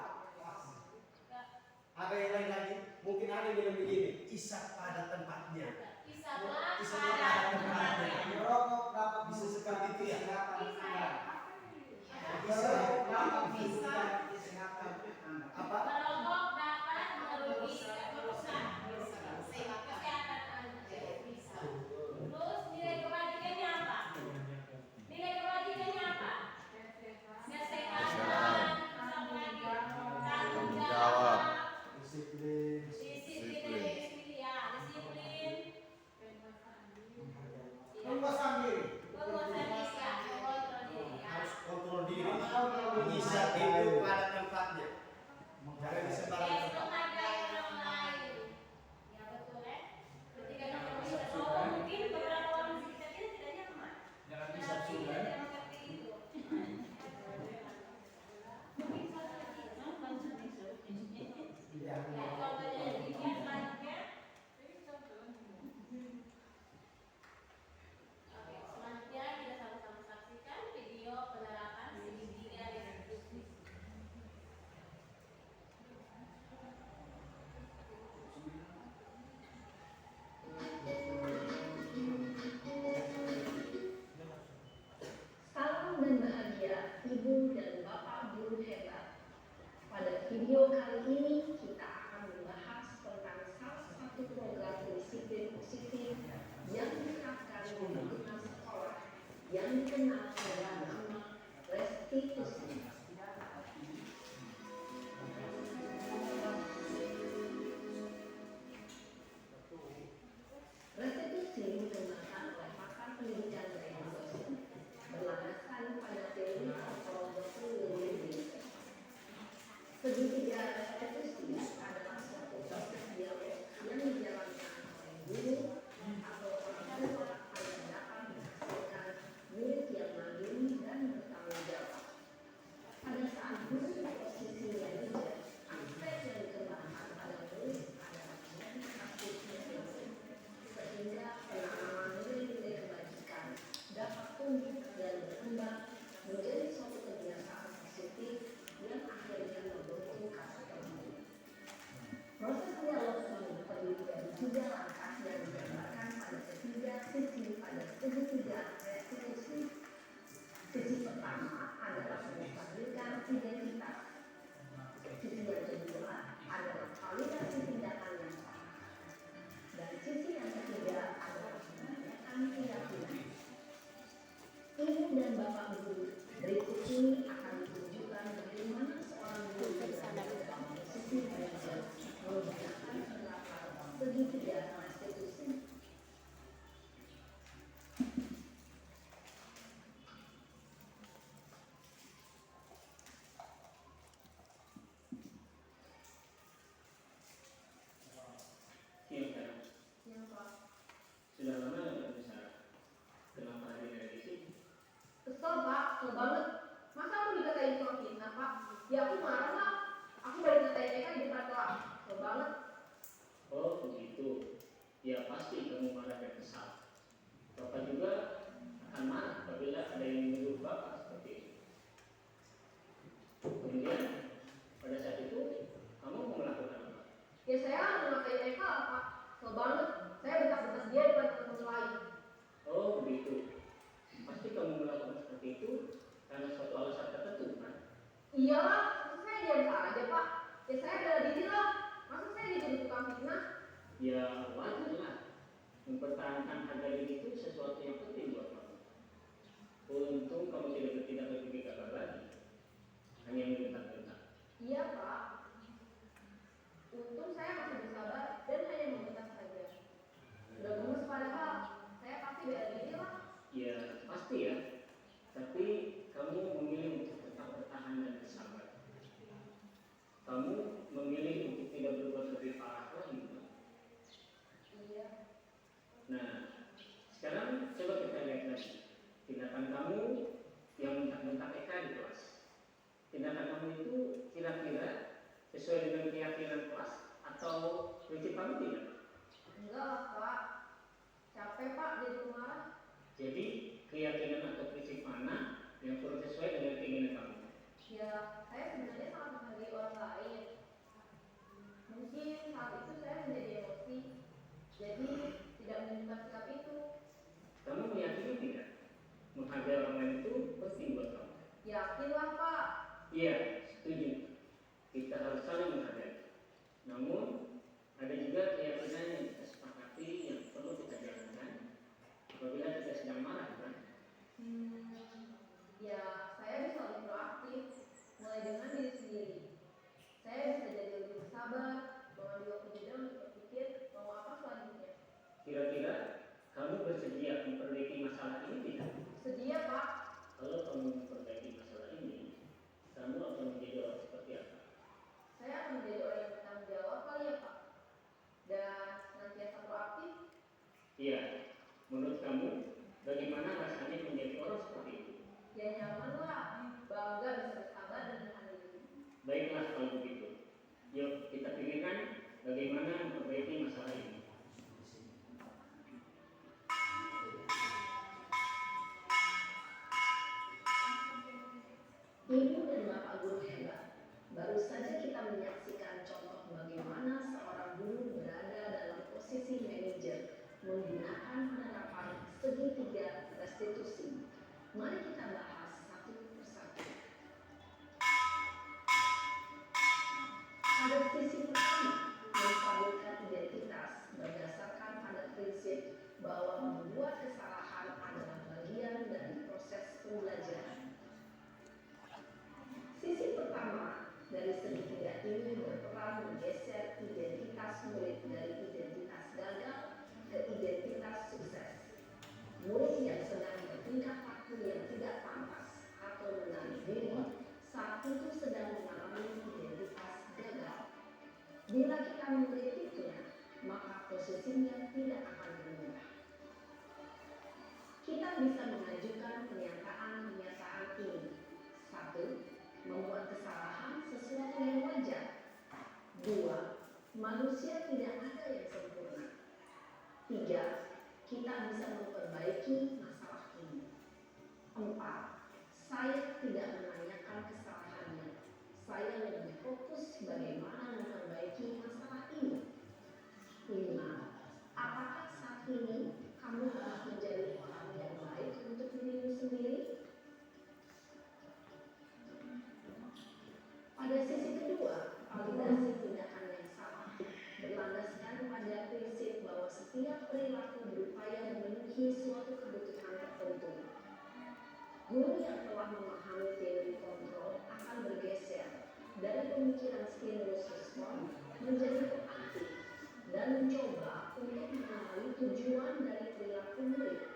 Ada yang lain lagi? Mungkin ada yang bilang begini. Isap pada tempatnya. Isaplah Isap pada pada tempatnya. tempatnya. Merokok dapat Bisa merugikan seperti itu ya? kesehatan Bisa Anda. ya? Merokok dapat merugikan kesehatan Anda. Apa? Merokok dapat merusak Kesehatan. kesehatan Anda. Bisa. Terus nilai kebajikannya apa? Nilai kebajikannya apa? Kesehatan. Terus apa lagi? Tanggung jawab. Disiplin. Disiplin. Ya, disiplin. Penguasaan diri. Penguasaan diri ya, mengontrol diri ya. Harus kontrol diri. Bisa itu pada tempatnya. Jangan disebar. Menghargai orang lain. Ya betul ya. Ketika kita bisa rokok, mungkin beberapa orang di sekitar kita tidak nyaman. jangan bisa Tapi sudah. kita tidak mengerti itu. Mungkin seperti itu. Ya. Ya, contohnya demikian selanjutnya. Oke, selanjutnya kita sama-sama saksikan video penerapan segitiga restitusi. Salam dan bahagia Ibu dan Bapak guru hebat. Pada video kali ini kita akan membahas tentang salah satu program disiplin positif yang diterapkan di lingkungan sekolah yang dikenal dengan nama restitusi. Restitusi dikembangkan oleh pakar pendidikan dan dosen berlandaskan pada teori ontologi lingkungan. Segitiga restitusi adalah suatu proses dialog yang dijalankan oleh guru atau orang tua agar dapat menghasilkan murid yang mandiri dan bertanggung jawab. Pada saat guru posisi manajer, aspek yang dikembangkan pada murid adalah menjadi aspek prinsip, sehingga penanaman nilai-nilai kebajikan dapat tumbuh dan berkembang menjadi suatu kebiasaan positif yang akhirnya membentuk karakter diri. Proses dialog ini terdiri dari 3 langkah yang digambarkan pada ketiga sisi pada segitiga restitusi. Sisi pertama adalah Bapak Guru, berikut ini akan ditunjukkan bagaimana seorang guru berada dalam posisi manajer menggunakan penerapan segitiga restitusi. Siang kan? Yang Pak, Sudah lama nggak bisa. Kenapa hari ini di sini? kesel Pak, kesel banget. Masa aku dikatain soal fitnah Pak? Ya aku marah Pak. Aku balik ngatain Eka di depan kelas. Kesel banget. Oh begitu. Ya pasti kamu marah dan kesal. Bapak juga akan marah apabila ada yang menuduh Bapak seperti itu. Kemudian pada saat itu kamu mau melakukan apa? Ya saya harus ngatain Eka Pak. Kesel banget. Saya bentak-bentak dia di depan teman-teman lain. Oh begitu. Pasti kamu melakukan seperti itu karena suatu alasan tertentu kan? Iyalah, masa saya diam saja Pak? Ya saya bela diri lah. Masa saya dituduh tukang fitnah? Ya wajar lah. Mempertahankan harga diri itu sesuatu yang penting buat kamu. Untung kamu tidak berpikir gagal lagi. Hanya membentak-bentak. Iya Pak. Untung saya masih bersabar dan hanya membentak saja. Sudah gemes padahal. Saya pasti bela diri lah. Ya pasti ya. Tapi kamu memilih untuk tetap bertahan dan bersabar. Kamu memilih untuk tidak berbuat lebih parah lagi. Bukan? Iya. Nah, sekarang coba kita lihat lagi. Tindakan kamu yang bentak-bentak Eka di kelas. Tindakan kamu itu kira-kira sesuai dengan keyakinan kelas atau prinsip kamu tidak? Enggak lah Pak. Capek Pak jadi pemarah. Jadi keyakinan atau prinsip mana yang kurang sesuai dengan keinginan kamu? Ya, saya sebenarnya sangat menghargai orang lain. Mungkin saat itu saya menjadi emosi. Jadi tidak menunjukkan sikap itu. Kamu meyakini tidak? Menghargai orang lain itu penting buat kamu. Yakinlah Pak. Iya, setuju. Kita harus saling menghargai. Namun ada juga keyakinan yang kita sepakati yang perlu kita jalankan apabila kita sedang marah, kan? Ya, saya bisa lebih proaktif, mulai dengan diri sendiri. Saya bisa jadi lebih bersabar, mengambil waktu jeda untuk berpikir mau apa selanjutnya. Kira-kira kamu bersedia memperbaiki masalah ini tidak? Sedia Pak. Kalau kamu memperbaiki masalah ini, kamu akan menjadi orang seperti apa? Saya akan menjadi orang yang bertanggung jawab kali ya Pak. Dan senantiasa proaktif. Iya, menurut kamu bagaimana rasanya menjadi orang seperti itu? Ya nyaman lah, bangga bisa bersabar dan menahan diri. Baiklah kalau begitu. Yuk kita pikirkan bagaimana memperbaiki masalah ini. Ibu dan Bapak Guru hebat. Baru saja kita menyaksikan contoh bagaimana seorang guru berada dalam posisi manajer menggunakan penerapan segitiga restitusi. Mari kita bahas satu persatu. Pada sisi pertama, menstabilkan identitas berdasarkan pada prinsip bahwa membuat kesalahan adalah bagian dari proses pembelajaran. Sisi pertama dari segitiga ini berperan menggeser identitas murid dari identitas gagal ke identitas sukses. Murid yang sedang bertingkah laku yang tidak pantas atau menarik diri saat itu sedang mengalami identitas gagal. Bila kita mengkritiknya, maka posisinya tidak akan berubah. Kita bisa mengajukan pernyataan ini. 1. Membuat kesalahan sesuatu yang wajar. 2. Manusia tidak ada yang sempurna. 3. Kita bisa memperbaiki masalah ini. 4. Saya tidak menanyakan kesalahannya. Saya lebih fokus bagaimana memperbaiki masalah ini. 5. Apakah saat ini kamu telah menjadi orang yang baik untuk dirimu sendiri? Pada sisi kedua, validasi tindakan yang sama berlandaskan pada prinsip bahwa setiap perilaku berupaya memenuhi suatu kebutuhan tertentu. Guru yang telah memahami teori kontrol akan bergeser dari pemikiran stimulus respon menjadi proaktif dan mencoba untuk mengenali tujuan dari perilaku murid,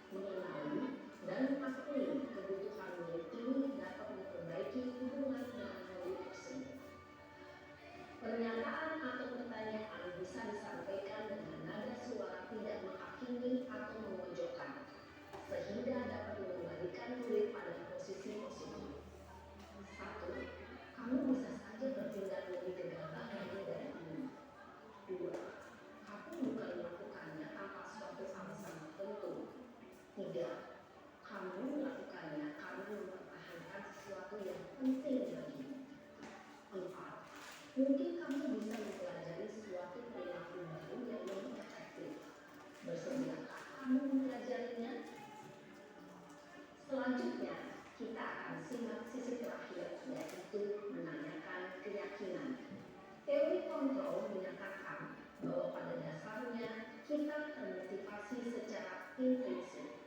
mengenali dan mengakui kebutuhan murid ini dapat memperbaiki hubungan dengan murid tersebut. Pernyataan atau pertanyaan bisa disampaikan dengan nada suara tidak menghakimi atau memojokkan, sehingga dapat mengembalikan murid pada posisi positif. 1. Kamu bisa saja bertindak lebih gegabah lagi dari ini. 2. Kamu bukan melakukannya tanpa suatu alasan tertentu. 3. Kamu melakukannya karena mempertahankan sesuatu yang penting bagimu. 4. Mungkin kamu bisa mempelajari suatu perilaku baru yang lebih efektif. Bersediakah kamu mempelajarinya? Selanjutnya, kita akan simak sisi terakhir, yaitu menanyakan keyakinan. Teori kontrol menyatakan bahwa pada dasarnya kita termotivasi secara intrinsik.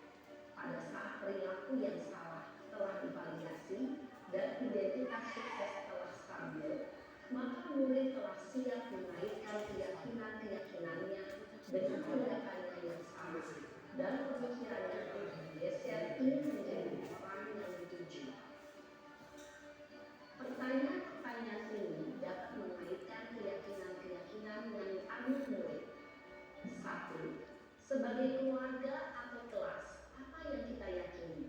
Pada saat perilaku yang salah telah divalidasi dan identitas sukses telah stabil, maka murid telah siap menaikkan keyakinan-keyakinannya dengan tindakannya yang sama dan pemikirannya telah bergeser ingin menjadi orang yang dituju. Pertanyaan-pertanyaan ini dapat mengaitkan keyakinan-keyakinan yang dianut murid. 1. Sebagai keluarga atau kelas, apa yang kita yakini?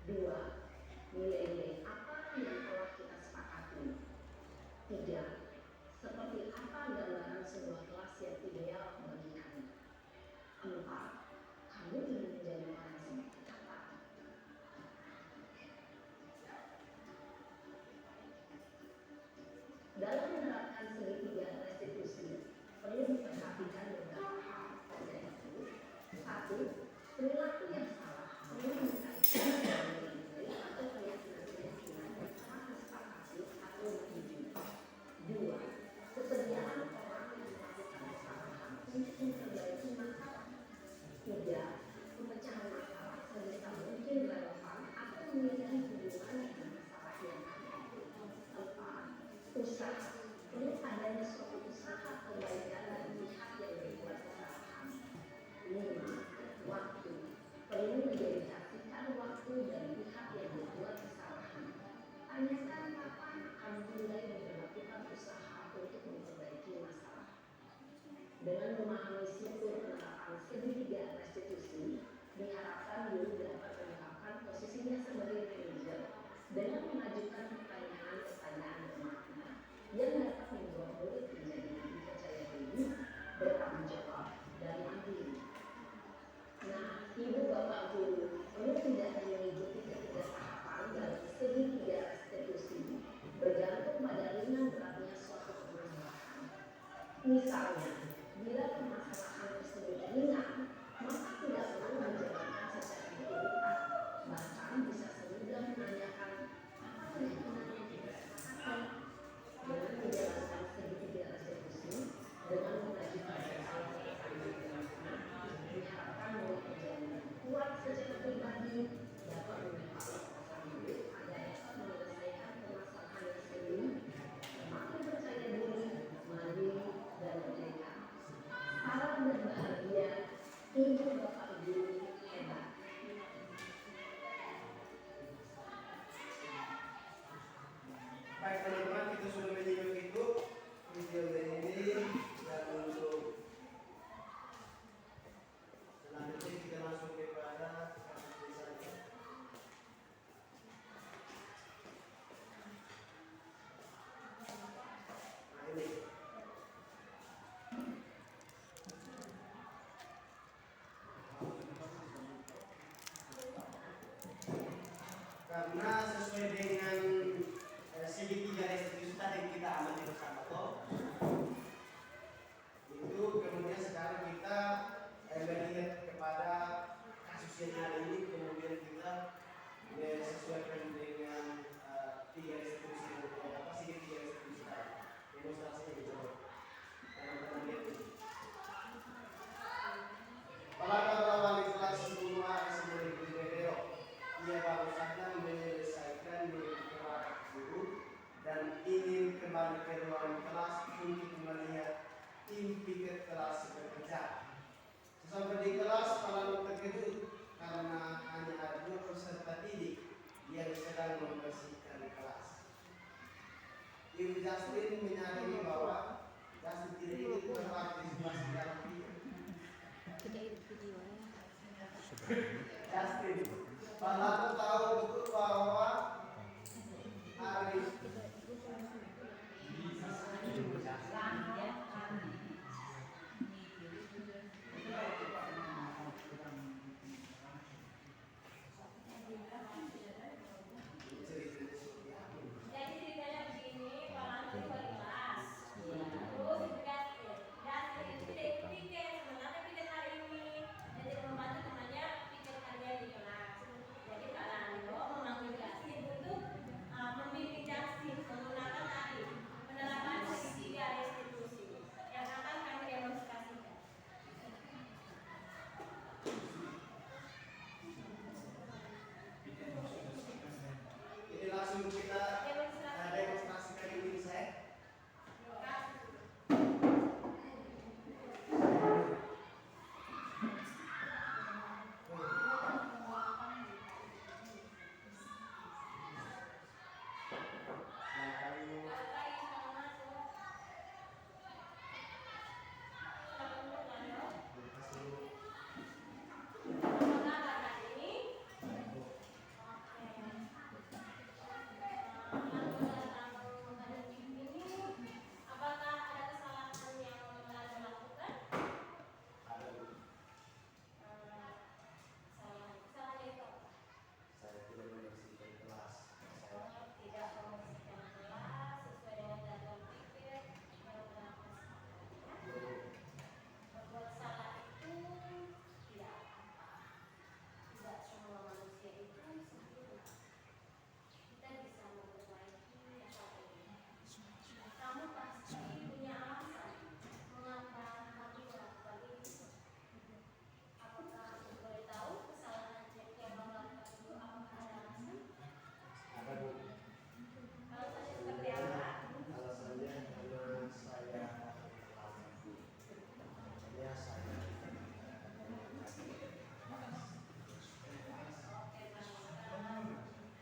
2. Nilai-nilai apa yang telah kita sepakati? 3. Seperti apa gambaran sebuah kelas yang ideal bagi kamu? 4. Kamu ingin menjadi orang seperti apa? Dalam menerapkan segitiga restitusi, perlu diperhatikan beberapa hal. Yaitu 1. Perilaku yang salah perlu dikaitkan dengan nilai atau keyakinan-keyakinan yang telah disepakati atau dituju. 2. Kesediaan orang yang melakukan kesalahan untuk memperbaiki masalah. 3. Pemecahan masalah sebisa mungkin relevan atau memiliki hubungan dengan masalah yang ada. 4. Usaha perlu adanya suatu usaha kebaikan dari pihak yang berbuat kesalahan. 5. Waktu perlu didedikasikan waktu dari pihak yang berbuat kesalahan. Tanyakan kapan akan mulai diberlakukan usaha untuk memperbaiki masalah. Dengan memahami struktur penerapan segitiga restitusi, diharapkan guru dapat menetapkan posisinya sebagai manajer dengan mengajukan pertanyaan-pertanyaan bermakna yang dapat membuat murid menjadi lebih percaya diri, bertanggung jawab, dan mandiri. Nah, ibu bapak guru perlu tidak hanya mengikuti ketiga tahapan dalam segitiga restitusi, bergantung pada ringan beratnya suatu permasalahan. Misalnya, bila permasalahan tersebut ringan, maka tidak perlu menjalankan secara berurutan, bahkan bisa semudah menanyakan apa keyakinan yang kita sepakati. Dengan menjalankan segitiga restitusi, dengan mengajukan pertanyaan-pertanyaan, diharapkan murid menjadi lebih kuat secara pribadi, dapat memiliki rasa murid agar dapat menyelesaikan permasalahan yang sendiri, semakin percaya diri, mandiri, dan merdeka. Salam dan bahagia, ibu bapak guru hebat. Baik teman-teman, kita sudah menyimak itu video ini, dan untuk selanjutnya kita langsung kepada kasus tulisannya. Nah ini. Karena sesuai dengan segitiga restitusi tadi yang kita amati bersama toh, itu kemudian sekarang kita melihat kepada kasus yang ada ini, kemudian kita sesuaikan dengan tiga restitusi segitiga restitusi tadi. Demonstrasinya dicoba. Teman-teman lihat ini. Para kawan-kawan di kelas 10A sebelum video, ia baru Justin menyadari bahwa Justin tidak ingin berpartisipasi dalam video. Justin, padahal aku tahu betul bahwa hari Jadi ceritanya begini, Pak Lantu balik kelas. Terus Justin itu tidak ikut piket, sebenarnya piket hari ini. Dan tidak membantu temannya piket harian di kelas. Jadi Pak Lantu memanggil Justin untuk membimbing Justin menggunakan tadi penerapan segitiga restitusi yang akan kami demonstrasikan. ini langsung kita demonstrasikan ini saya. Apakah ada kesalahan yang Anda lakukan? Kesalahan itu apa? Saya tidak membersihkan kelas. Tidak membersihkan kelas sesuai dengan jadwal pikir yang telah berbuat salah itu tidak apa-apa. Tidak semua manusia itu sempurna. Kita bisa memperbaiki apa ini. Kamu pasti punya alasan mengapa kamu melakukan itu. Apakah aku boleh tahu kesalahan yang melakukan itu apakah ada alasan? Ada Bu. Alasannya seperti apa? Alasannya karena saya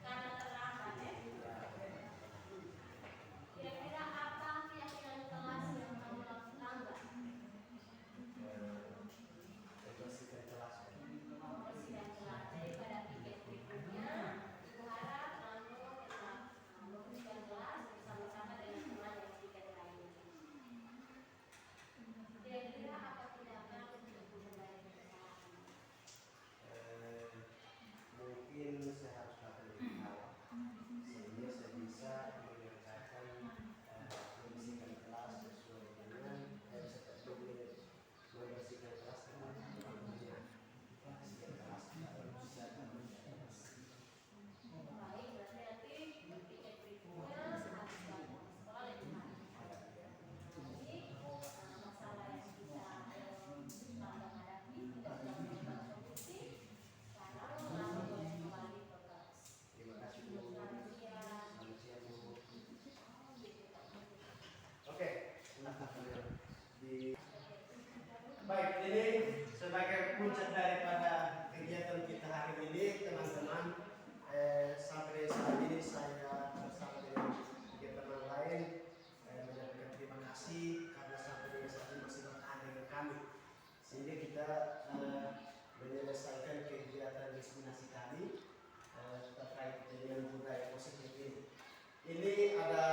Karena terlambat ya. Kira-kira apa keyakinan kelas yang kamu lakukan enggak? membersihkan kelas. Membersihkan kelas daripada tiket berikutnya. Ibu harap kamu tetap membersihkan kelas bersama-sama dengan teman yang tiket lainnya. Kira-kira apa tindakan untuk memperbaiki kesalahan? Mungkin saya harus datang lebih awal sehingga saya bisa mengerjakan membersihkan kelas sesuai dengan membersihkan kelas dengan waktunya. Membersihkan kelas bisa Baik, berarti nanti tiket berikutnya harus datang ke sekolah lebih pagi. Jadi masalah yang bisa Anda hadapi tidak menemukan solusi. Sekarang lalu boleh kembali ke kelas. terima kasih Bu. Selamat siang. Selamat siang Bu. Oke, baik, ini sebagai puncak daripada kegiatan kita hari ini, teman-teman. Sampai saat ini saya bersama dengan tiga teman lain menyampaikan terima kasih karena sampai dengan saat ini masih bertahan dengan kami, sehingga kita menyelesaikan kegiatan destinasi kami terkait dengan budaya positif ini. Ini ada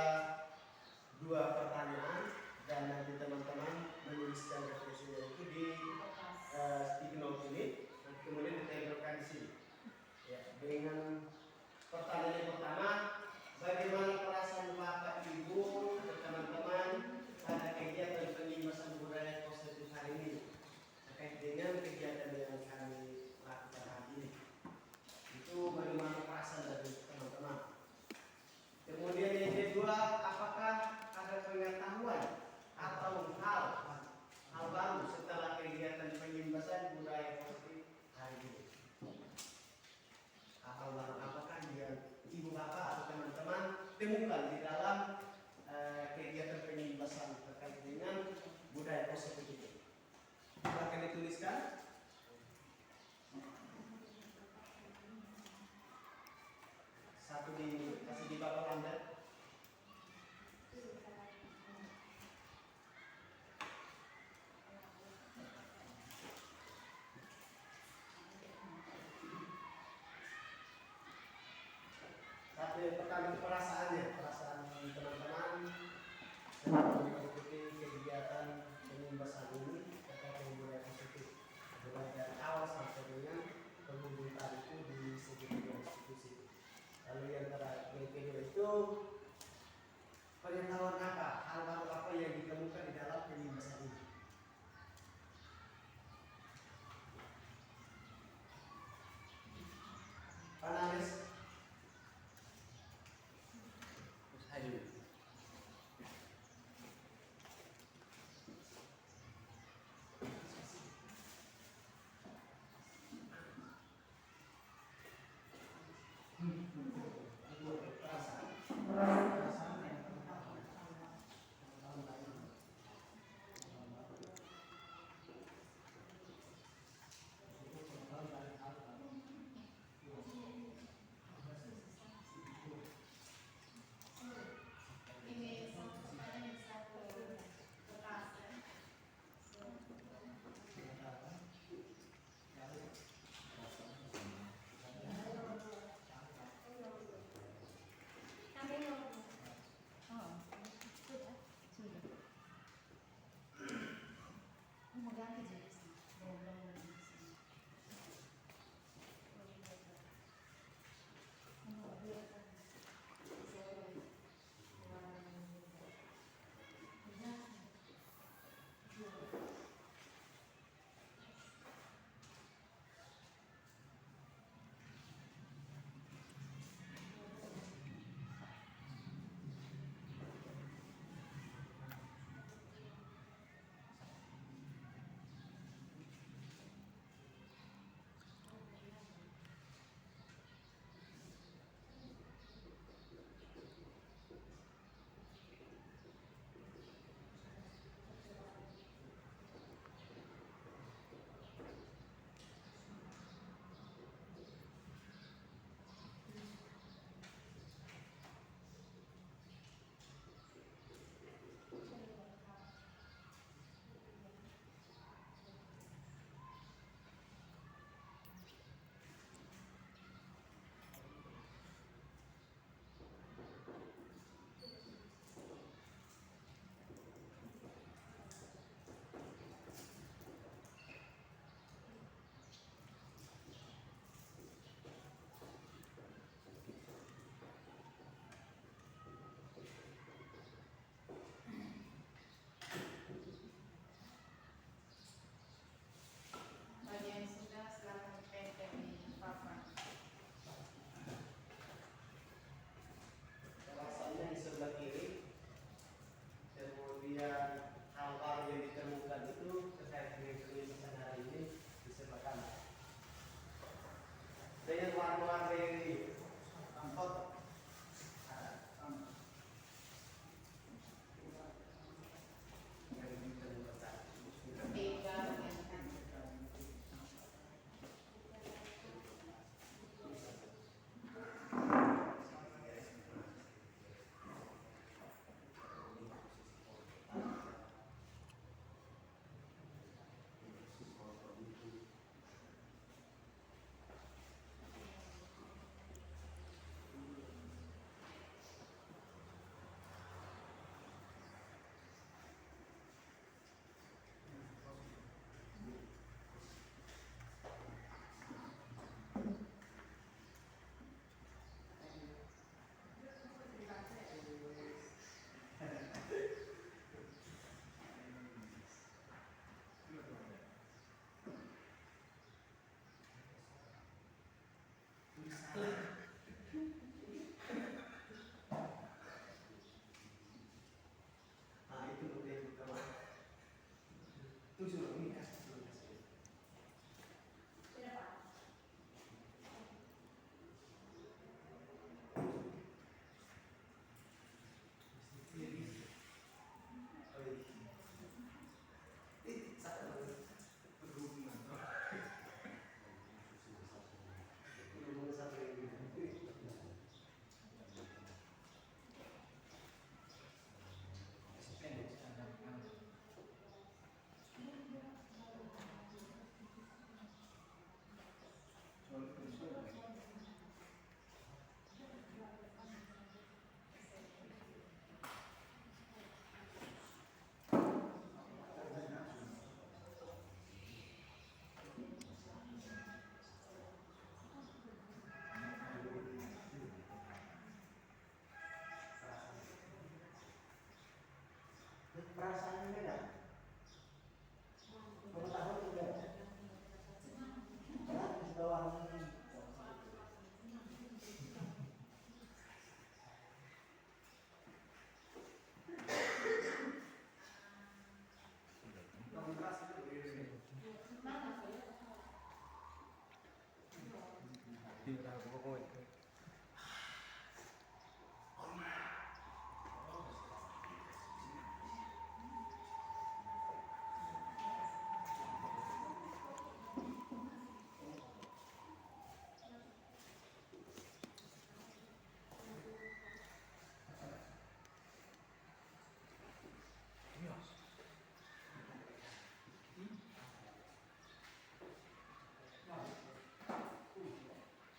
dua pertanyaan dan nanti teman-teman menuliskan refleksinya itu di sticky note ini, nanti kemudian ditempelkan di sini. Ya, dengan pertanyaan yang pertama, bagaimana perasaan Bapak Ibu atau teman-teman pada kegiatan penyimpanan budaya positif hari ini terkait dengan kegiatan yang kami lakukan hari ini? Itu bagaimana perasaan dari teman-teman? Kemudian yang kedua, apakah ada pengetahuan atau hal baru setelah kegiatan penyimpanan budaya positif hari ini? Hal baru apakah yang ibu bapak atau teman-teman temukan di dalam kegiatan penyimpanan terkait dengan budaya positif ini? Silakan dituliskan. Satu kasih di bapak Anda. pertama perasaan teman-teman saya mengikuti kegiatan penyembasan ini terkait dengan budaya positif mulai dari awal sampai dengan penghubung itu di segitiga institusi. Lalu yang kedua itu pengetahuan apa, hal baru apa yang ditemukan di dalam penyembasan ini. Analis. Perasaan.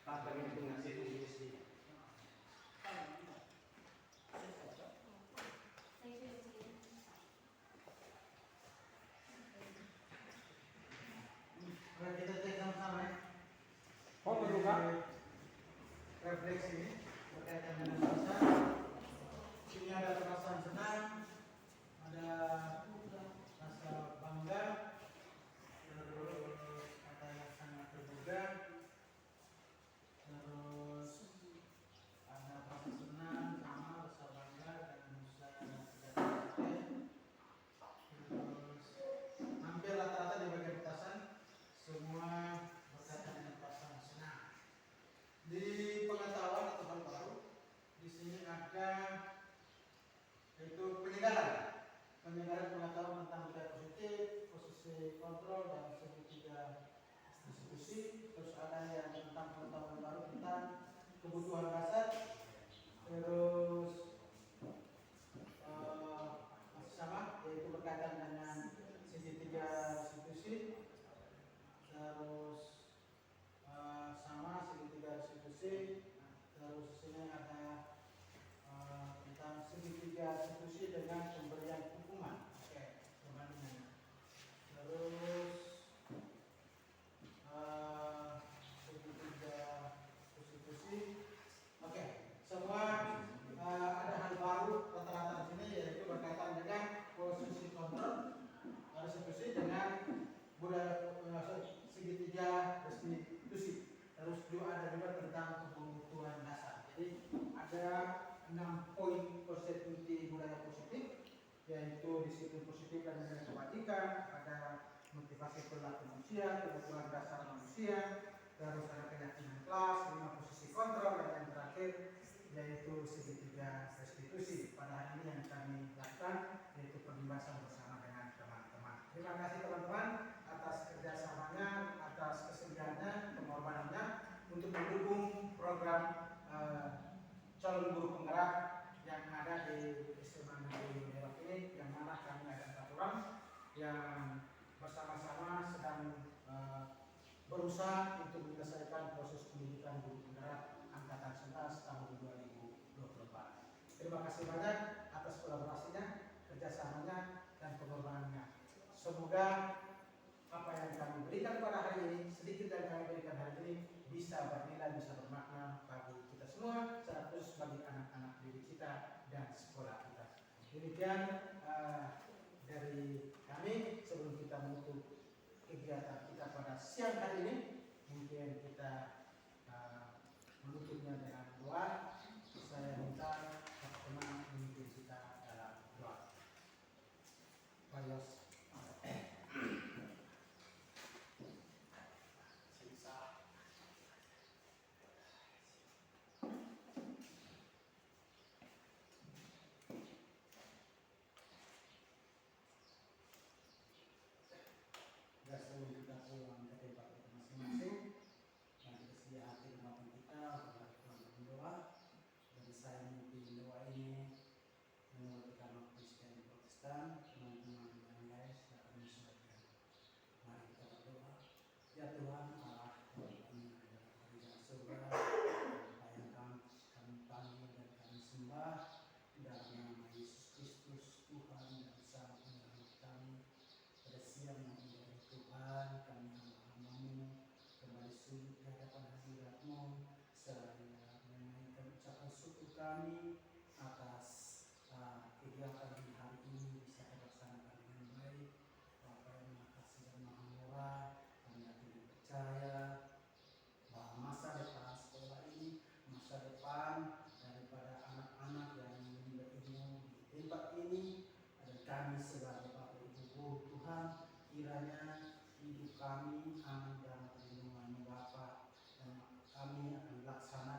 Tanpa itu ngasih USD. Oke, kita cek sama-sama ya. Oh, perlu, Kak? Refleksi ini berkaitan dengan rasa. Sini ada perasaan senang, ada rasa bangga, terus ada yang sangat terduga, terus ada rasa senang sama rasa bangga dan rasa tidak terduga. Terus hampir rata-rata di bagian petasan semua berkaitan dengan perasaan senang. Di pengetahuan atau hal baru, di sini ada yaitu penyegaran pengetahuan tentang budaya positif, posisi kontrol dan segitiga institusi. Terus ada yang tentang pengetahuan baru tentang kebutuhan dasar. Terus masih sama, yaitu berkaitan dengan segitiga institusi. Terus sama segitiga institusi. Terus sini ada tentang segitiga institusi dengan pemberian hukuman. Oke, perbandingannya. Terus segitiga institusi. Oke, semua ada hal baru rata-rata di sini, yaitu berkaitan dengan posisi kontrol institusi dengan budaya segitiga institusi. Terus juga ada juga tentang kebutuhan dasar. Jadi ada 6 poin konstitusi budaya positif, yaitu disiplin positif dan nilai kebajikan, ada motivasi perilaku manusia, kebutuhan dasar manusia, terus ada keyakinan kelas, 5 posisi kontrol, dan yang terakhir yaitu segitiga restitusi. Pada hari ini yang kami lakukan yaitu pembahasan bersama dengan teman-teman. Terima kasih teman-teman atas kerjasamanya, atas kesediaannya, pengorbanannya untuk mendukung program calon guru penggerak yang ada di SMA Negeri Merah ini, yang mana kami ada 4 orang yang bersama-sama sedang berusaha untuk menyelesaikan proses pendidikan guru penggerak angkatan 11 tahun 2024. Terima kasih banyak atas kolaborasinya, kerjasamanya, dan pengorbanannya. Semoga apa yang kami berikan pada hari ini, sedikit yang kami berikan hari ini, bisa bernilai, bisa bermakna bagi kita semua, secara khusus bagi anak-anak didik kita dan sekolah kita. Demikian dari kami. Sebelum kita menutup kegiatan kita pada siang hari ini, mungkin kita menutupnya dengan doa. Saya minta teman-teman memimpin kita dalam doa. Ayos. Sebelum kita pulang ke tempat kita masing-masing, yang kita sedia hati dengan kita untuk berdoa. Dari saya memimpin doa ini menurut agama Kristen Protestan, teman-teman yang lain silakan menyesuaikan. Mari kita berdoa. Ya Tuhan Allah, kami adalah kerajaan surga, yang kami panggil dan kami sembah dalam nama Yesus Kristus, Tuhan dan Sang Penyelamat kami. Pada siang yang indah Tuhan, kami hamba-hamba-Mu kembali sujud di hadapan hadirat-Mu, seraya menaikkan ucapan syukur kami atas kegiatan di hari ini bisa terlaksanakan dengan baik. Bapa yang Maha Kasih dan Maha Murah, kami yakin dan percaya bahwa masa depan sekolah ini, masa depan daripada anak-anak yang berilmu di tempat ini, dan kami sebagai Bapak Ibu Guru Tuhan, kiranya hidup kami aman dalam perlindungan Bapa, dan kami akan laksanakan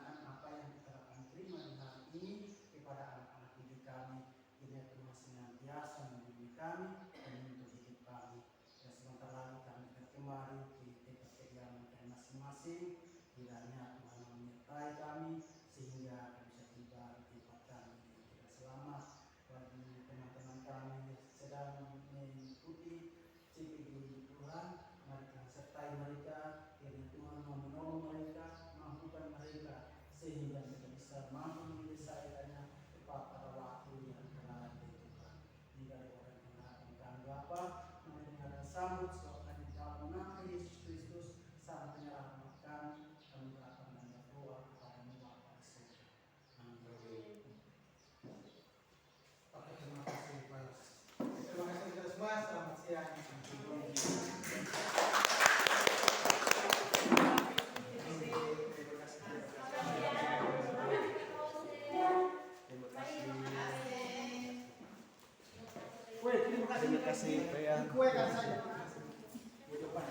masing-masing. Kiranya Tuhan menyertai kami sehingga bisa tiba di tempat kami dengan selamat. Bagi teman-teman kami yang sedang mengikuti CPG Tuhan, mari Tuhan sertai mereka, kiranya Tuhan mau menolong mereka, mampukan mereka sehingga mereka bisa mampu menyelesaikannya tepat pada waktu yang telah ditentukan. Jika ada orang yang mengharapkan kami Bapa, mari dengan sambut sebab di dalam nama Yesus Kristus Sang Penyelamat kami berdoa dan berdoa kepada Bapa di surga. Amin. Oke, terima kasih Pak. Terima kasih kita semua. Selamat siang. Terima kasih. Kue kan saya. Di depan.